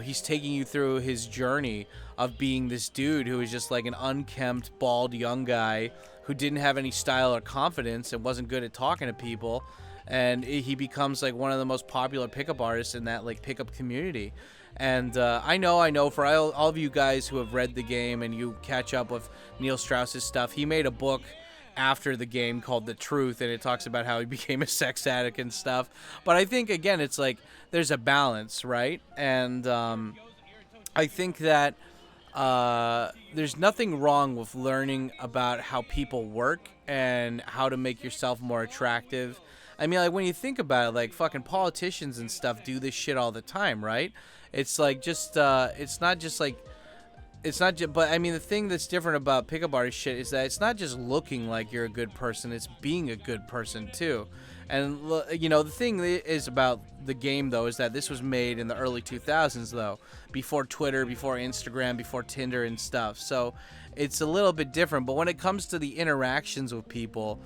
he's taking you through his journey of being this dude who is just like an unkempt, bald young guy who didn't have any style or confidence and wasn't good at talking to people, and he becomes like one of the most popular pickup artists in that like pickup community. And I know for all of you guys who have read the game and you catch up with Neil Strauss's stuff, he made a book after the game called The Truth, and it talks about how he became a sex addict and stuff. But I think, again, it's like there's a balance, right? And I think that there's nothing wrong with learning about how people work and how to make yourself more attractive. I mean, like, when you think about it, like, fucking politicians and stuff do this shit all the time, right? It's like just, it's not just like, but I mean, the thing that's different about pickup artist shit is that it's not just looking like you're a good person, it's being a good person too. And, the thing is about the game, though, is that this was made in the early 2000s, though, before Twitter, before Instagram, before Tinder and stuff. So it's a little bit different. But when it comes to the interactions with people,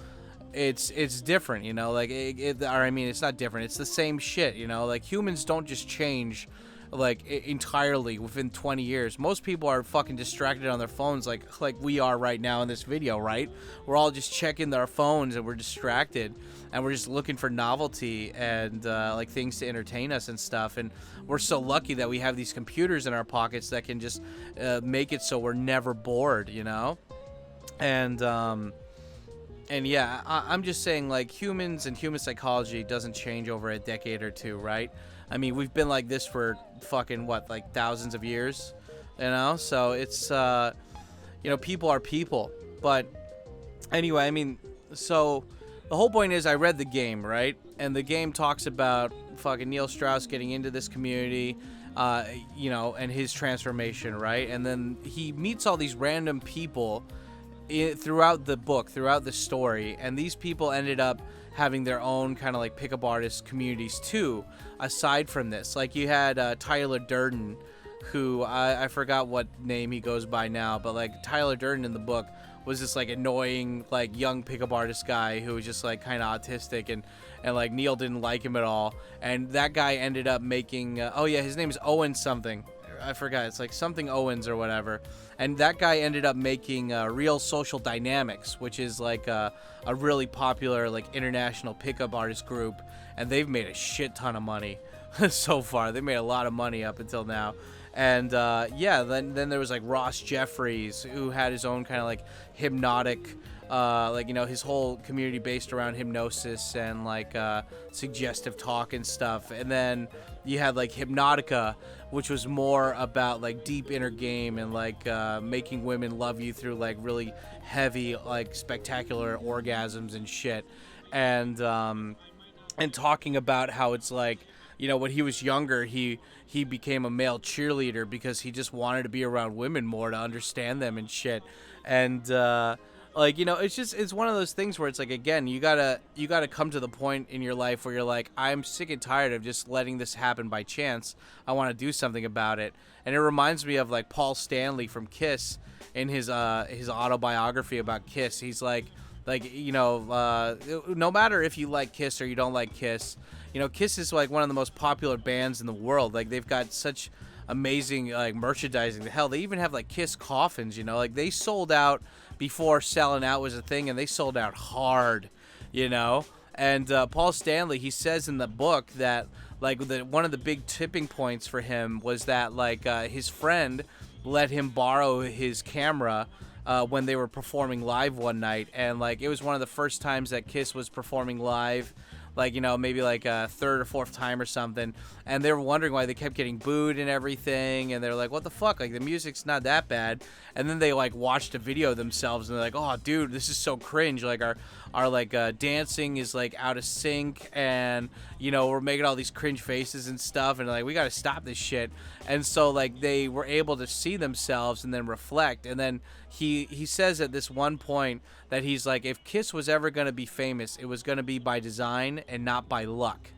it's different, like, it's not different. It's the same shit, like, humans don't just change like entirely within 20 years. Most people are fucking distracted on their phones like we are right now in this video, right? We're all just checking their phones and we're distracted and we're just looking for novelty and like things to entertain us and stuff. And we're so lucky that we have these computers in our pockets that can just make it so we're never bored, And yeah, I'm just saying, like, humans and human psychology doesn't change over a decade or two, right? I mean, we've been like this for fucking, like thousands of years, So it's, people are people. But anyway, I mean, so the whole point is I read the game, right? And the game talks about fucking Neil Strauss getting into this community, and his transformation, right? And then he meets all these random people throughout the book, throughout the story, and these people ended up having their own kind of like pickup artist communities too, aside from this. Like, you had Tyler Durden, who I forgot what name he goes by now, but like Tyler Durden in the book was this like annoying like young pickup artist guy who was just like kind of autistic, and like Neil didn't like him at all, and that guy ended up making his name is Owen something. I forgot. It's like something Owens or whatever. And that guy ended up making Real Social Dynamics, which is like a really popular like international pickup artist group. And they've made a shit ton of money so far. They made a lot of money up until now. And then there was like Ross Jeffries, who had his own kind of like hypnotic, his whole community based around hypnosis and like suggestive talk and stuff. And then you had like Hypnotica, which was more about like deep inner game and like making women love you through like really heavy, like spectacular orgasms and shit. And talking about how it's like, when he was younger, he became a male cheerleader because he just wanted to be around women more to understand them and shit. And it's one of those things where it's like, again, you gotta come to the point in your life where you're like, I'm sick and tired of just letting this happen by chance. I want to do something about it. And it reminds me of like Paul Stanley from Kiss in his autobiography about Kiss. He's like no matter if you like Kiss or you don't like Kiss, Kiss is like one of the most popular bands in the world. Like, they've got such amazing like merchandising. The hell, they even have like Kiss coffins, you know, like they sold out before selling out was a thing, and they sold out hard, you know. And Paul Stanley, he says in the book that like one of the big tipping points for him was that like his friend let him borrow his camera when they were performing live one night, and like it was one of the first times that Kiss was performing live, like, you know, maybe like a third or fourth time or something, and they were wondering why they kept getting booed and everything, and they're like, what the fuck, like the music's not that bad. And then they like watched a video themselves, and they're like, oh dude, this is so cringe, like our like dancing is like out of sync, and you know, we're making all these cringe faces and stuff, and like we gotta stop this shit. And so like they were able to see themselves and then reflect. And then he says at this one point that he's like, if Kiss was ever gonna be famous, it was gonna be by design and not by luck.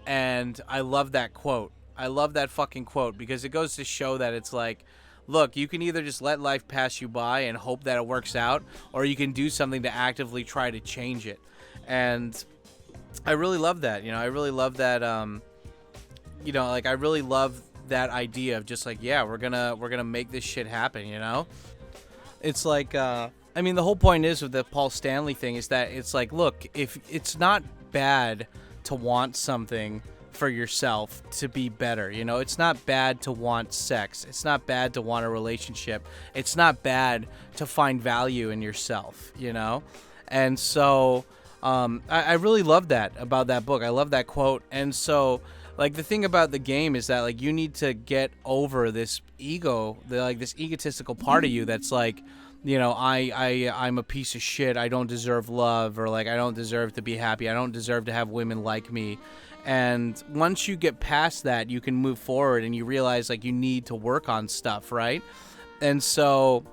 And I love that quote. I love that fucking quote, because it goes to show that it's like, look, you can either just let life pass you by and hope that it works out, or you can do something to actively try to change it. And I really love that. You know, I really love that. You know, like I really love that idea of just like, yeah, we're gonna make this shit happen. You know, it's like, I mean, the whole point is with the Paul Stanley thing is that it's like, look, if it's not bad to want something for yourself to be better, you know, it's not bad to want sex, it's not bad to want a relationship, it's not bad to find value in yourself, you know. And so I really love that about that book. I love that quote. And so like the thing about the game is that like you need to get over this ego, this egotistical part of you that's like, you know, I'm a piece of shit, I don't deserve love, or like I don't deserve to be happy, I don't deserve to have women like me. And once you get past that, you can move forward and you realize like you need to work on stuff, right? And so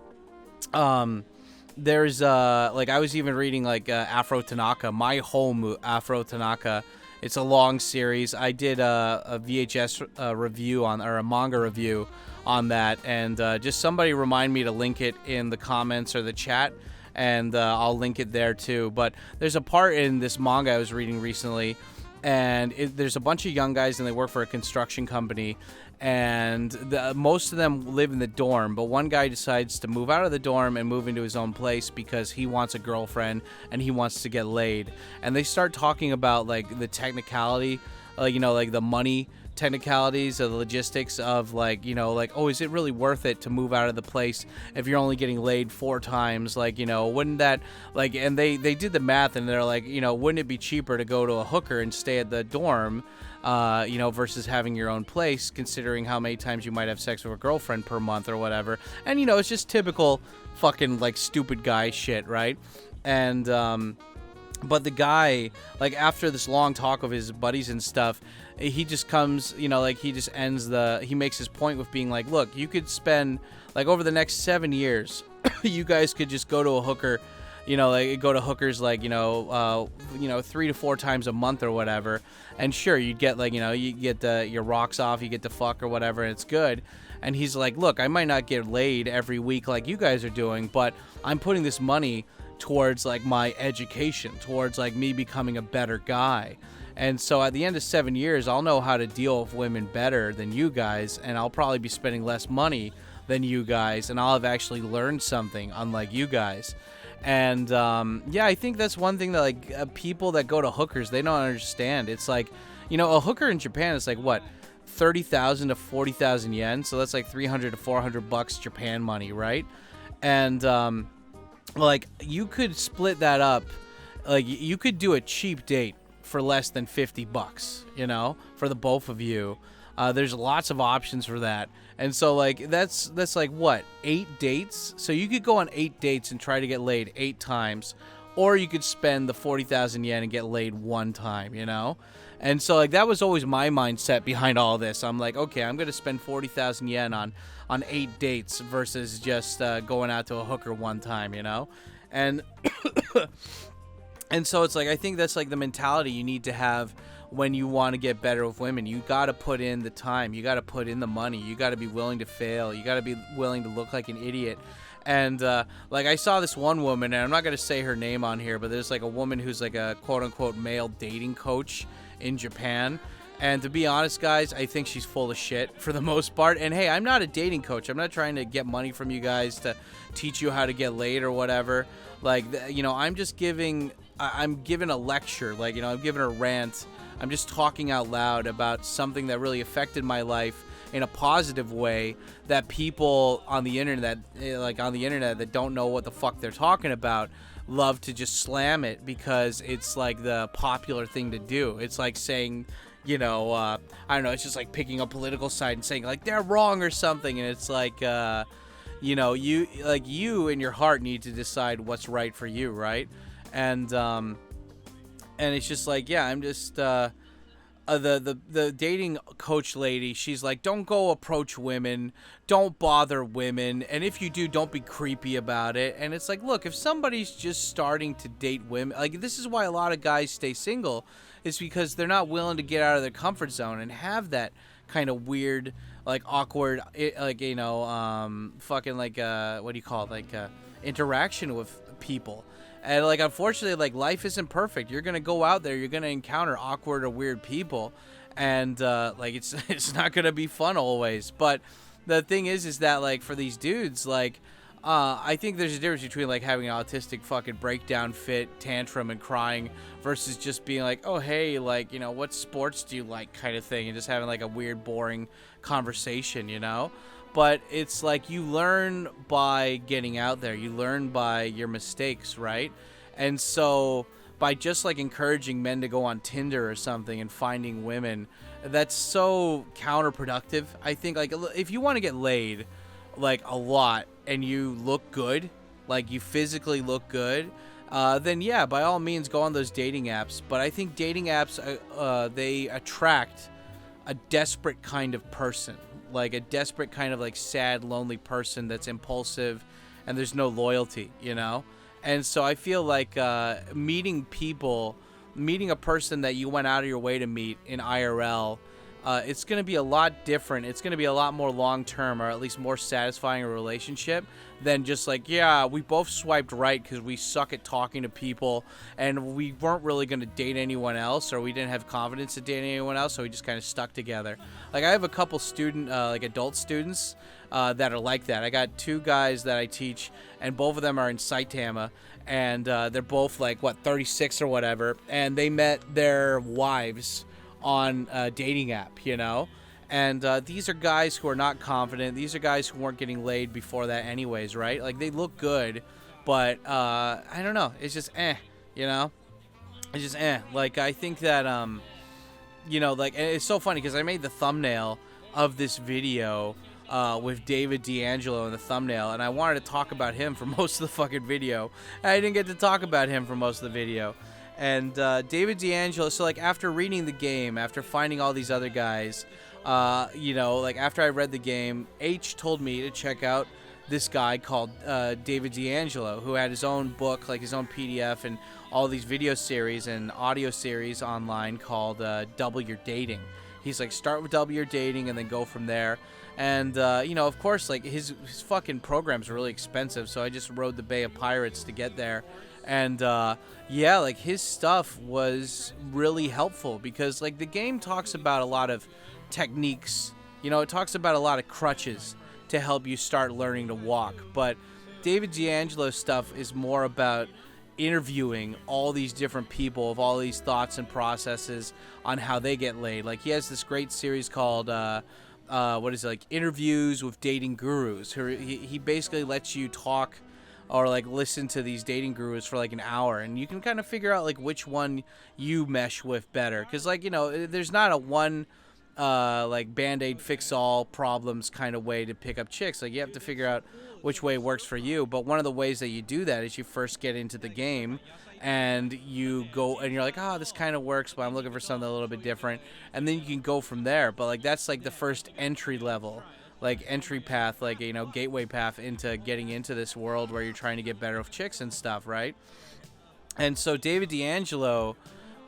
there's like I was even reading like Afro Tanaka, My Home Afro Tanaka. It's a long series. I did a VHS review on, or a manga review on that, and just somebody remind me to link it in the comments or the chat, and I'll link it there too. But there's a part in this manga I was reading recently, and there's a bunch of young guys, and they work for a construction company, and most of them live in the dorm, but one guy decides to move out of the dorm and move into his own place because he wants a girlfriend and he wants to get laid. And they start talking about like the technicality, you know, like the money technicalities of the logistics of like, you know, like, oh, is it really worth it to move out of the place if you're only getting laid 4 times? Like, you know, wouldn't that like, and they did the math, and they're like, you know, wouldn't it be cheaper to go to a hooker and stay at the dorm, you know, versus having your own place, considering how many times you might have sex with a girlfriend per month or whatever. And, you know, it's just typical fucking like stupid guy shit, right? And but the guy, like after this long talk of his buddies and stuff, he just comes, you know, like he just ends he makes his point with being like, look, you could spend like over the next 7 years, you guys could just go to a hooker, you know, like go to hookers like, you know, 3 to 4 times a month or whatever. And sure, you'd get like, you know, you get your rocks off, you get to fuck or whatever, and it's good. And he's like, look, I might not get laid every week like you guys are doing, but I'm putting this money towards like my education, towards like me becoming a better guy. And so at the end of 7 years, I'll know how to deal with women better than you guys, and I'll probably be spending less money than you guys, and I'll have actually learned something, unlike you guys. And yeah, I think that's one thing that like people that go to hookers, they don't understand. It's like, you know, a hooker in Japan is like what, 30,000 to 40,000 yen, so that's like 300 to 400 bucks Japan money, right? And like you could split that up, like you could do a cheap date for less than 50 bucks, you know, for the both of you. There's lots of options for that. And so like that's like what, 8 dates? So you could go on 8 dates and try to get laid 8 times, or you could spend the 40,000 yen and get laid 1 time, you know? And so like that was always my mindset behind all this. I'm like, okay, I'm going to spend 40,000 yen on 8 dates versus just going out to a hooker 1 time, you know? And and so it's like, I think that's like the mentality you need to have when you want to get better with women. You got to put in the time, you got to put in the money, you got to be willing to fail, you got to be willing to look like an idiot. And like I saw this one woman, and I'm not going to say her name on here, but there's like a woman who's like a quote unquote male dating coach in Japan. And to be honest, guys, I think she's full of shit for the most part. And hey, I'm not a dating coach. I'm not trying to get money from you guys to teach you how to get laid or whatever. Like, I'm just I'm giving a lecture. Like, I'm giving a rant. I'm just talking out loud about something that really affected my life in a positive way that people on the internet, that don't know what the fuck they're talking about, love to just slam it because it's like the popular thing to do. It's like saying, I don't know, it's just like picking a political side and saying like they're wrong or something, and it's like, you in your heart need to decide what's right for you, right? And it's just like, yeah, I'm just the dating coach lady. She's like, don't go approach women, don't bother women, and if you do, don't be creepy about it. And it's like, look, if somebody's just starting to date women, like, this is why a lot of guys stay single, is because they're not willing to get out of their comfort zone and have that kind of weird, like, awkward, fucking, like, what do you call it, like, interaction with people. And, like, unfortunately, like, life isn't perfect. You're gonna go out there, you're gonna encounter awkward or weird people, and like, it's not gonna be fun always. But the thing is that, like, for these dudes, like, I think there's a difference between, like, having an autistic fucking breakdown fit tantrum and crying versus just being like, oh, hey, like, what sports do you like, kind of thing, and just having, like, a weird, boring conversation, But it's like, you learn by getting out there. You learn by your mistakes, right? And so by just, like, encouraging men to go on Tinder or something and finding women, that's so counterproductive. I think, like, if you want to get laid, like, a lot, and you look good, like, you physically look good, then yeah, by all means, go on those dating apps. But I think dating apps, they attract a desperate kind of person. Like, a desperate kind of, like, sad, lonely person that's impulsive and there's no loyalty, And so I feel like meeting a person that you went out of your way to meet in IRL, it's going to be a lot different. It's going to be a lot more long-term, or at least more satisfying a relationship than just like, yeah, we both swiped right because we suck at talking to people and we weren't really going to date anyone else, or we didn't have confidence to date anyone else, so we just kind of stuck together. Like, I have a couple adult students that are like that. I got two guys that I teach, and both of them are in Saitama, and they're both, like, 36 or whatever, and they met their wives on a dating app, And these are guys who are not confident. These are guys who weren't getting laid before that anyways, right? Like, they look good, but I don't know. It's just It's just Like, I think that, like, and it's so funny because I made the thumbnail of this video with David D'Angelo in the thumbnail, and I wanted to talk about him for most of the fucking video. I didn't get to talk about him for most of the video. And David D'Angelo, so, like, after reading the game, after finding all these other guys, like, after I read the game, H told me to check out this guy called David D'Angelo, who had his own book, like his own PDF, and all these video series and audio series online called Double Your Dating. He's like, start with Double Your Dating and then go from there. And, of course, like, his fucking program's really expensive, so I just rode the Bay of Pirates to get there. And, yeah, like, his stuff was really helpful because, like, the game talks about a lot of techniques. It talks about a lot of crutches to help you start learning to walk. But David D'Angelo's stuff is more about interviewing all these different people of all these thoughts and processes on how they get laid. Like, he has this great series called, Interviews with Dating Gurus. He basically lets you talk or, like, listen to these dating gurus for, like, an hour, and you can kind of figure out, like, which one you mesh with better. Because, like, there's not a one, like, Band-Aid fix-all problems kind of way to pick up chicks. Like, you have to figure out which way works for you. But one of the ways that you do that is you first get into the game, and you go, and you're like, this kind of works, but I'm looking for something a little bit different. And then you can go from there. But, like, that's, like, the first entry level, like, entry path, like, gateway path into getting into this world where you're trying to get better with chicks and stuff, right? And so David D'Angelo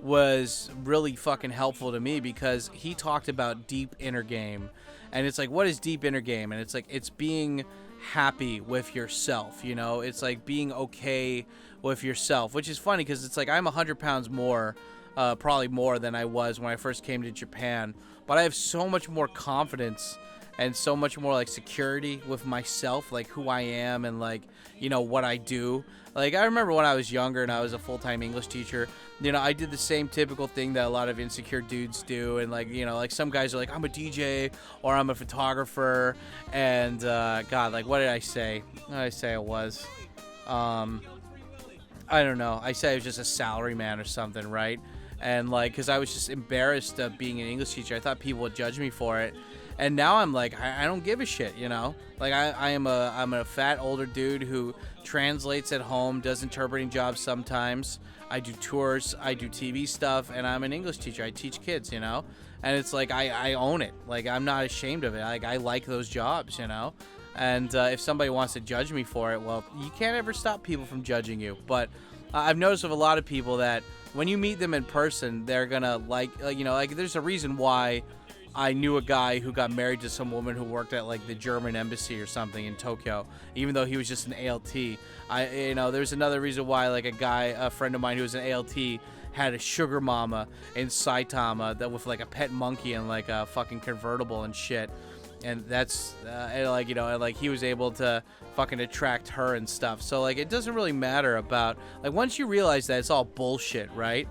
was really fucking helpful to me because he talked about deep inner game. And it's like, what is deep inner game? And it's like, it's being happy with yourself, It's like being okay with yourself, which is funny because it's like, I'm 100 pounds more probably more than I was when I first came to Japan. But I have so much more confidence and so much more like security with myself, like who I am and like, you know, what I do. Like I remember when I was younger and I was a full-time English teacher, you know, I did the same typical thing that a lot of insecure dudes do. And like, you know, like some guys are like, I'm a DJ or I'm a photographer. And God, like what did I say? What did I say I was? I don't know. I said I was just a salaryman or something, right? And like, cause I was just embarrassed of being an English teacher. I thought people would judge me for it. And now I'm like, I don't give a shit, you know? Like I'm a fat older dude who translates at home, does interpreting jobs sometimes. I do tours, I do TV stuff, and I'm an English teacher. I teach kids, you know? And it's like, I own it. Like I'm not ashamed of it. Like I like those jobs, you know? And if somebody wants to judge me for it, well, you can't ever stop people from judging you. But I've noticed with a lot of people that when you meet them in person, they're gonna like you know, like there's a reason why I knew a guy who got married to some woman who worked at like the German embassy or something in Tokyo, even though he was just an ALT. You know, there's another reason why like a friend of mine who was an ALT had a sugar mama in Saitama that with like a pet monkey and like a fucking convertible and shit. And that's and like, you know, and like he was able to fucking attract her and stuff. So like it doesn't really matter about like once you realize that it's all bullshit, right?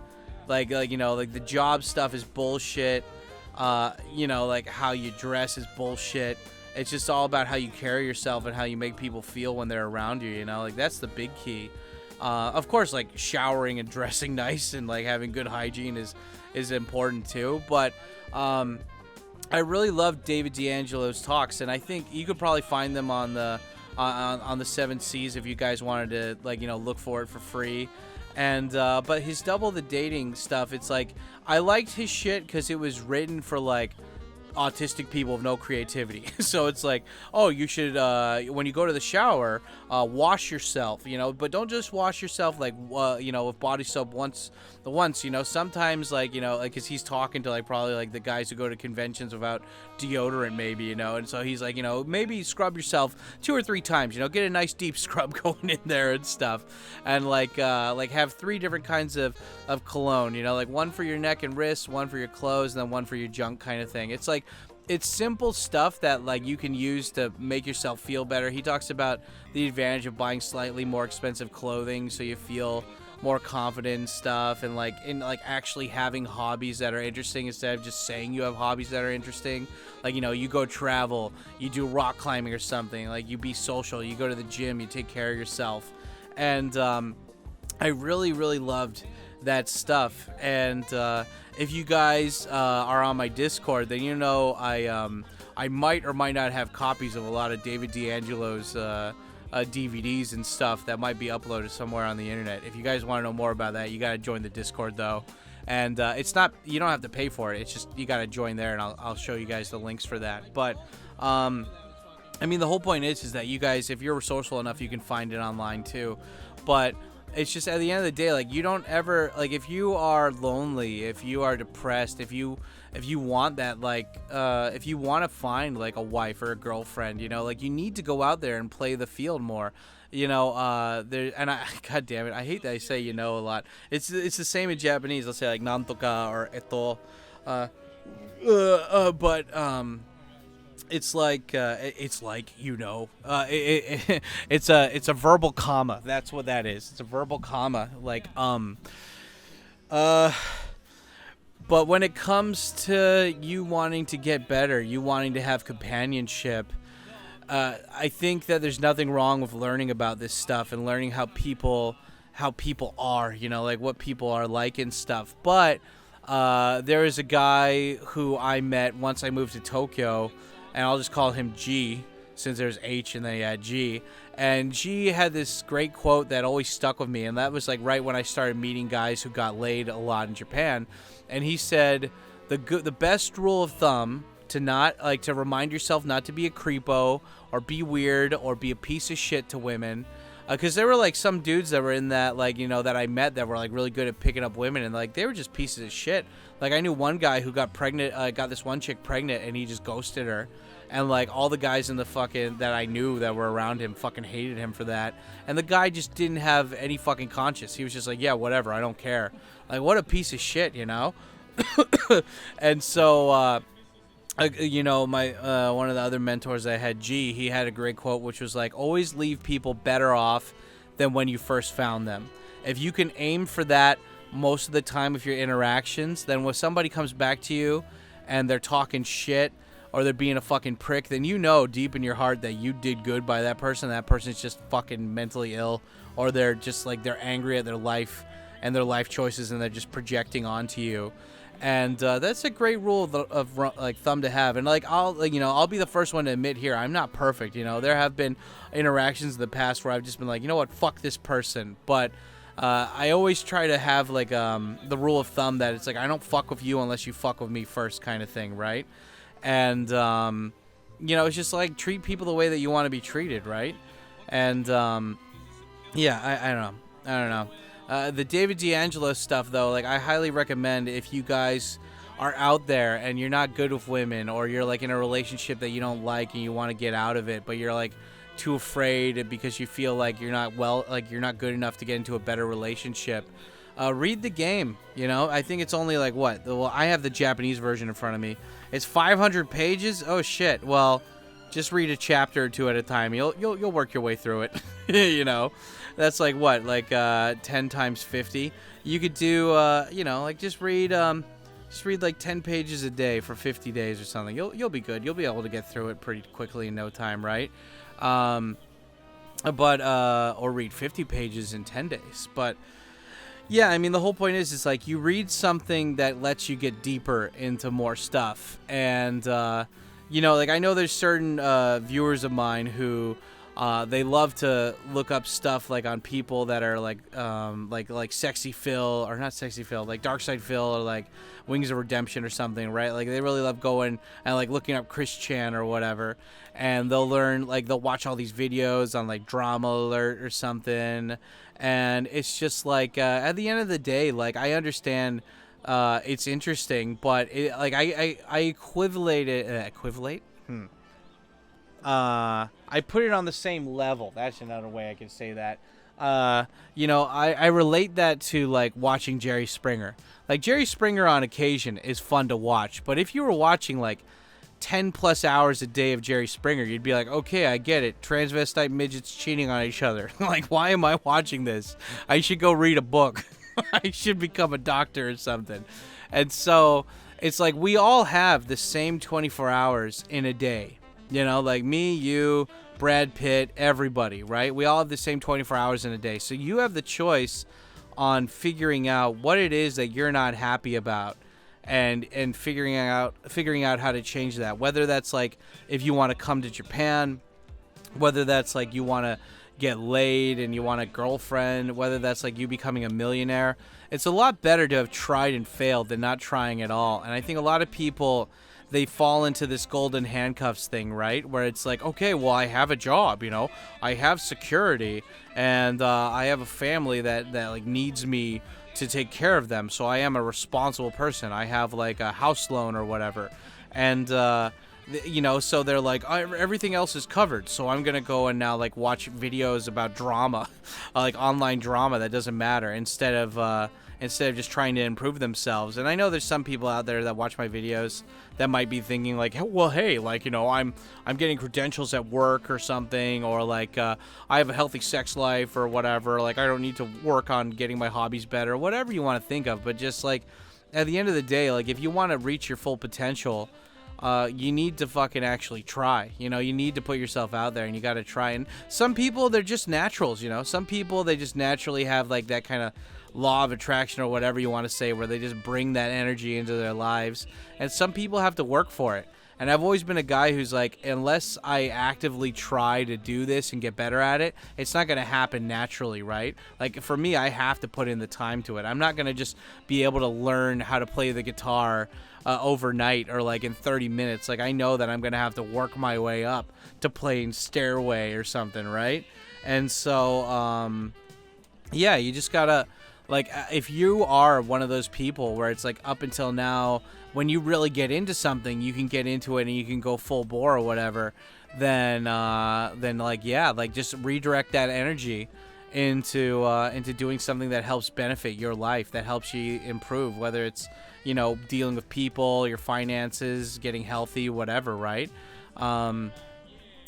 Like you know, like the job stuff is bullshit. You know, like how you dress is bullshit. It's just all about how you carry yourself and how you make people feel when they're around you, you know? Like that's the big key. Of course, like showering and dressing nice and like having good hygiene is important too, but I really love David D'Angelo's talks, and I think you could probably find them on the Seven Seas if you guys wanted to, like, you know, look for it for free. And but his Double the Dating stuff, it's like I liked his shit because it was written for like autistic people with no creativity. So it's like, oh, you should when you go to the shower, wash yourself, you know, but don't just wash yourself like you know, with body soap once, you know. Sometimes like, you know, like cuz he's talking to like probably like the guys who go to conventions without deodorant maybe, you know. And so he's like, you know, maybe scrub yourself 2 or 3 times, you know, get a nice deep scrub going in there and stuff. And like have 3 different kinds of cologne, you know, like one for your neck and wrists, one for your clothes, and then one for your junk kind of thing. It's like it's simple stuff that like you can use to make yourself feel better. He talks about the advantage of buying slightly more expensive clothing so you feel more confident and stuff, and like in like actually having hobbies that are interesting instead of just saying you have hobbies that are interesting. Like, you know, you go travel, you do rock climbing or something, like you be social, you go to the gym, you take care of yourself. And I really loved that stuff. And if you guys are on my Discord, then you know I might or might not have copies of a lot of David D'Angelo's DVDs and stuff that might be uploaded somewhere on the internet. If you guys want to know more about that, you got to join the Discord though. And it's not, you don't have to pay for it. It's just you got to join there, and I'll show you guys the links for that. But I mean, the whole point is that you guys, if you're social enough, you can find it online too. But it's just at the end of the day, like you don't ever, like if you are lonely, if you are depressed, if you want that, like if you want to find like a wife or a girlfriend, you know, like you need to go out there and play the field more, you know. There, and I, god damn it, I hate that I say, you know, a lot. It's the same in Japanese. I'll say like nantoka or eto, but it's like you know, it's a verbal comma. That's what that is. It's a verbal comma. Like but when it comes to you wanting to get better, you wanting to have companionship, I think that there's nothing wrong with learning about this stuff and learning how people are, you know, like what people are like and stuff. But there is a guy who I met once I moved to Tokyo, and I'll just call him G, since there's H and then you add G. And G had this great quote that always stuck with me, and that was like right when I started meeting guys who got laid a lot in Japan. And he said, the best rule of thumb to not, like, to remind yourself not to be a creepo or be weird or be a piece of shit to women, Because there were like some dudes that were in that, like, you know, that I met that were like really good at picking up women, and like they were just pieces of shit. Like I knew one guy who got pregnant, got this one chick pregnant, and he just ghosted her. And like all the guys in the fucking that I knew that were around him fucking hated him for that. And the guy just didn't have any fucking conscience. He was just like, yeah, whatever, I don't care. Like what a piece of shit, you know? And so, you know, my one of the other mentors I had, G, he had a great quote, which was like, always leave people better off than when you first found them. If you can aim for that most of the time with your interactions, then when somebody comes back to you and they're talking shit or they're being a fucking prick, then you know deep in your heart that you did good by that person. That person's just fucking mentally ill, or they're just like, they're angry at their life and their life choices, and they're just projecting onto you. And that's a great rule of like thumb to have. And like I'll be the first one to admit here, I'm not perfect. You know, there have been interactions in the past where I've just been like, you know what, fuck this person. But I always try to have like the rule of thumb that it's like, I don't fuck with you unless you fuck with me first, kind of thing, right? And you know, it's just like treat people the way that you want to be treated, right? And yeah, I don't know. The David D'Angelo stuff, though, like I highly recommend if you guys are out there and you're not good with women, or you're like in a relationship that you don't like and you want to get out of it, but you're like too afraid because you feel like you're not good enough to get into a better relationship. Read the game. You know, I think it's only like what? Well, I have the Japanese version in front of me. It's 500 pages. Oh shit. Well, just read a chapter or two at a time. You'll work your way through it. You know. That's like what, like 10 times 50. You could do, you know, like just read like 10 pages a day for 50 days or something. You'll be good. You'll be able to get through it pretty quickly in no time, right? Or read 50 pages in 10 days. But yeah, I mean, the whole point is like you read something that lets you get deeper into more stuff. And you know, like I know there's certain viewers of mine who they love to look up stuff like on people that are like Sexy Phil, or not Sexy Phil, like Dark Side Phil, or like Wings of Redemption or something, right? Like they really love going and like looking up Chris Chan or whatever, and they'll learn, like they'll watch all these videos on like Drama Alert or something, and it's just like at the end of the day, like I understand it's interesting, but like I equivalate it. I put it on the same level. That's another way I can say that. You know, I relate that to like watching Jerry Springer. Like Jerry Springer on occasion is fun to watch, but if you were watching like 10 plus hours a day of Jerry Springer, you'd be like, okay, I get it. Transvestite midgets cheating on each other. Like, why am I watching this? I should go read a book. I should become a doctor or something. And so it's like we all have the same 24 hours in a day. You know, like me, you, Brad Pitt, everybody, right? We all have the same 24 hours in a day. So you have the choice on figuring out what it is that you're not happy about, and figuring out how to change that. Whether that's like if you want to come to Japan, whether that's like you want to get laid and you want a girlfriend, whether that's like you becoming a millionaire. It's a lot better to have tried and failed than not trying at all. And I think a lot of people, they fall into this golden handcuffs thing, right? Where it's like, okay, well, I have a job, you know, I have security, and I have a family that like needs me to take care of them. So I am a responsible person. I have like a house loan or whatever. And, you know, so they're like, everything else is covered. So I'm going to go and now like watch videos about drama, like online drama that doesn't matter, instead of just trying to improve themselves. And I know there's some people out there that watch my videos that might be thinking like, well, hey, like, you know, I'm getting credentials at work or something, or like I have a healthy sex life or whatever, like I don't need to work on getting my hobbies better, whatever you want to think of. But just like at the end of the day, like if you want to reach your full potential, you need to fucking actually try. You know, you need to put yourself out there, and you got to try. And some people, they're just naturals, you know. Some people, they just naturally have like that kind of law of attraction or whatever you want to say, where they just bring that energy into their lives. And some people have to work for it. And I've always been a guy who's like, unless I actively try to do this and get better at it, it's not going to happen naturally, right? Like for me, I have to put in the time to it. I'm not going to just be able to learn how to play the guitar overnight or like in 30 minutes. Like I know that I'm going to have to work my way up to playing Stairway or something, right? And so, yeah, you just gotta, like, if you are one of those people where it's like up until now, when you really get into something, you can get into it and you can go full bore or whatever, then like, yeah, like just redirect that energy into doing something that helps benefit your life, that helps you improve, whether it's, you know, dealing with people, your finances, getting healthy, whatever, right?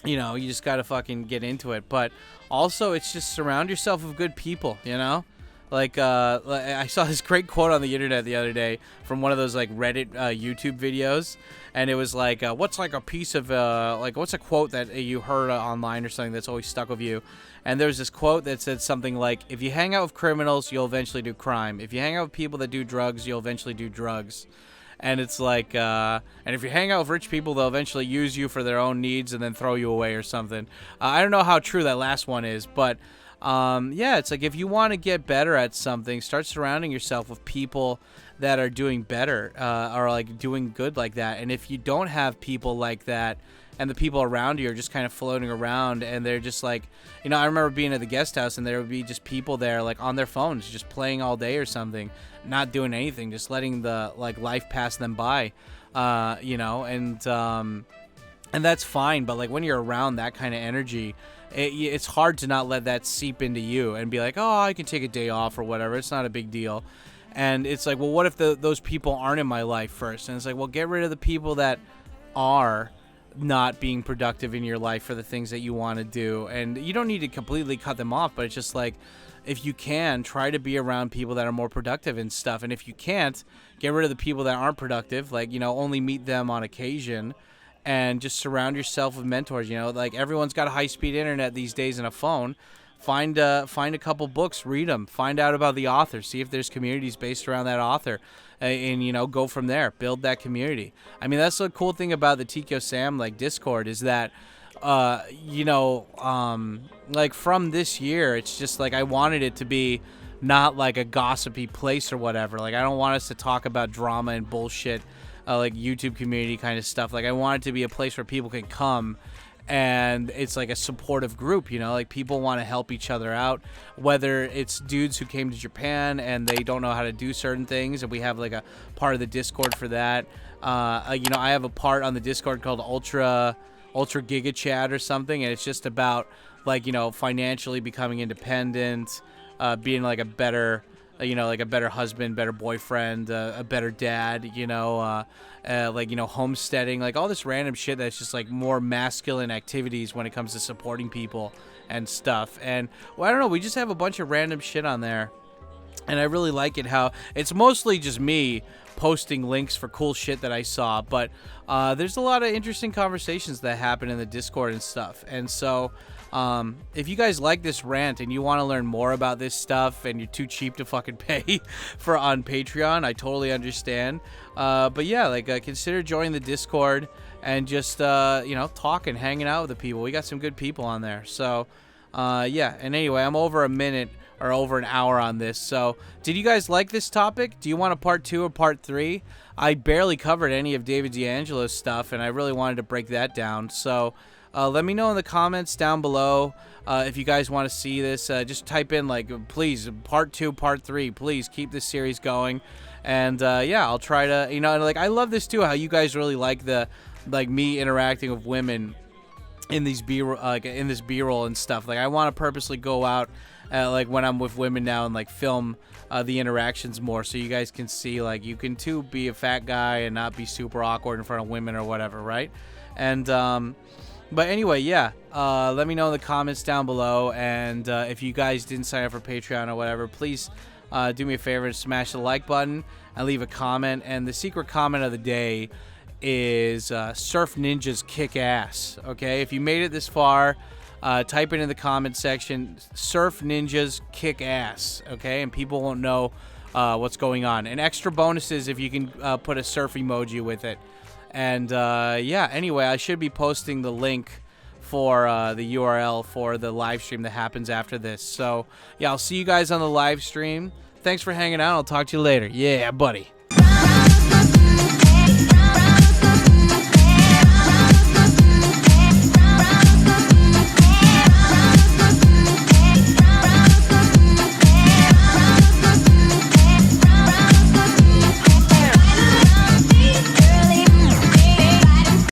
You know, you just gotta fucking get into it. But also, it's just surround yourself with good people, you know? Like, I saw this great quote on the internet the other day from one of those, like, Reddit YouTube videos. And it was like, what's, like, a piece of, like, what's a quote that you heard online or something that's always stuck with you? And there was this quote that said something like, if you hang out with criminals, you'll eventually do crime. If you hang out with people that do drugs, you'll eventually do drugs. And it's like, and if you hang out with rich people, they'll eventually use you for their own needs and then throw you away or something. I don't know how true that last one is, but yeah, it's like if you want to get better at something, start surrounding yourself with people that are doing better or like doing good like that. And if you don't have people like that, and the people around you are just kind of floating around and they're just like, you know, I remember being at the guest house and there would be just people there like on their phones just playing all day or something, not doing anything, just letting the like life pass them by, you know, and that's fine. But like when you're around that kind of energy, it's hard to not let that seep into you and be like, oh, I can take a day off or whatever, it's not a big deal. And it's like, well, what if those people aren't in my life first? And it's like, well, get rid of the people that are not being productive in your life for the things that you want to do. And you don't need to completely cut them off, but it's just like, if you can, try to be around people that are more productive and stuff. And if you can't, get rid of the people that aren't productive, like, you know, only meet them on occasion, and just surround yourself with mentors. You know, like everyone's got a high-speed internet these days and a phone. Find a couple books, read them, find out about the author, see if there's communities based around that author, and you know, go from there, build that community. I mean, that's the cool thing about the Tikyo Sam like Discord is that, you know, like from this year, it's just like I wanted it to be not like a gossipy place or whatever. Like I don't want us to talk about drama and bullshit, like YouTube community kind of stuff. Like I want it to be a place where people can come. And it's like a supportive group, you know, like people want to help each other out, whether it's dudes who came to Japan and they don't know how to do certain things, and we have like a part of the Discord for that. You know, I have a part on the Discord called Ultra Giga Chat or something, and it's just about like, you know, financially becoming independent, being like a better, you know, like a better husband, better boyfriend, a better dad, you know, like, you know, homesteading, like all this random shit that's just like more masculine activities when it comes to supporting people and stuff. And well, I don't know, we just have a bunch of random shit on there. And I really like it how it's mostly just me posting links for cool shit that I saw, but there's a lot of interesting conversations that happen in the Discord and stuff. And so if you guys like this rant and you want to learn more about this stuff and you're too cheap to fucking pay for on Patreon, I totally understand. But yeah, like consider joining the Discord and just you know, talking, hanging out with the people. We got some good people on there. So yeah, and anyway, I'm over a minute or over an hour on this. So did you guys like this topic? Do you want a part 2 or part 3? I barely covered any of David D'Angelo's stuff, and I really wanted to break that down. So let me know in the comments down below if you guys want to see this. Just type in, like, please, part 2, part 3. Please keep this series going. And yeah, I'll try to, you know, like, I love this too, how you guys really like me interacting with women in these in this B-roll and stuff. Like, I want to purposely go out like when I'm with women now and like film the interactions more, so you guys can see, like, you can too be a fat guy and not be super awkward in front of women or whatever, right? And but anyway, yeah, let me know in the comments down below. And if you guys didn't sign up for Patreon or whatever, please do me a favor and smash the like button and leave a comment. And the secret comment of the day is Surf Ninjas kick ass. Okay, if you made it this far, type it in the comment section, Surf Ninjas kick ass. Okay, and people won't know what's going on. And extra bonuses if you can put a surf emoji with it. And yeah, anyway, I should be posting the link for the URL for the live stream that happens after this. So yeah, I'll see you guys on the live stream. Thanks for hanging out. I'll talk to you later. Yeah, buddy.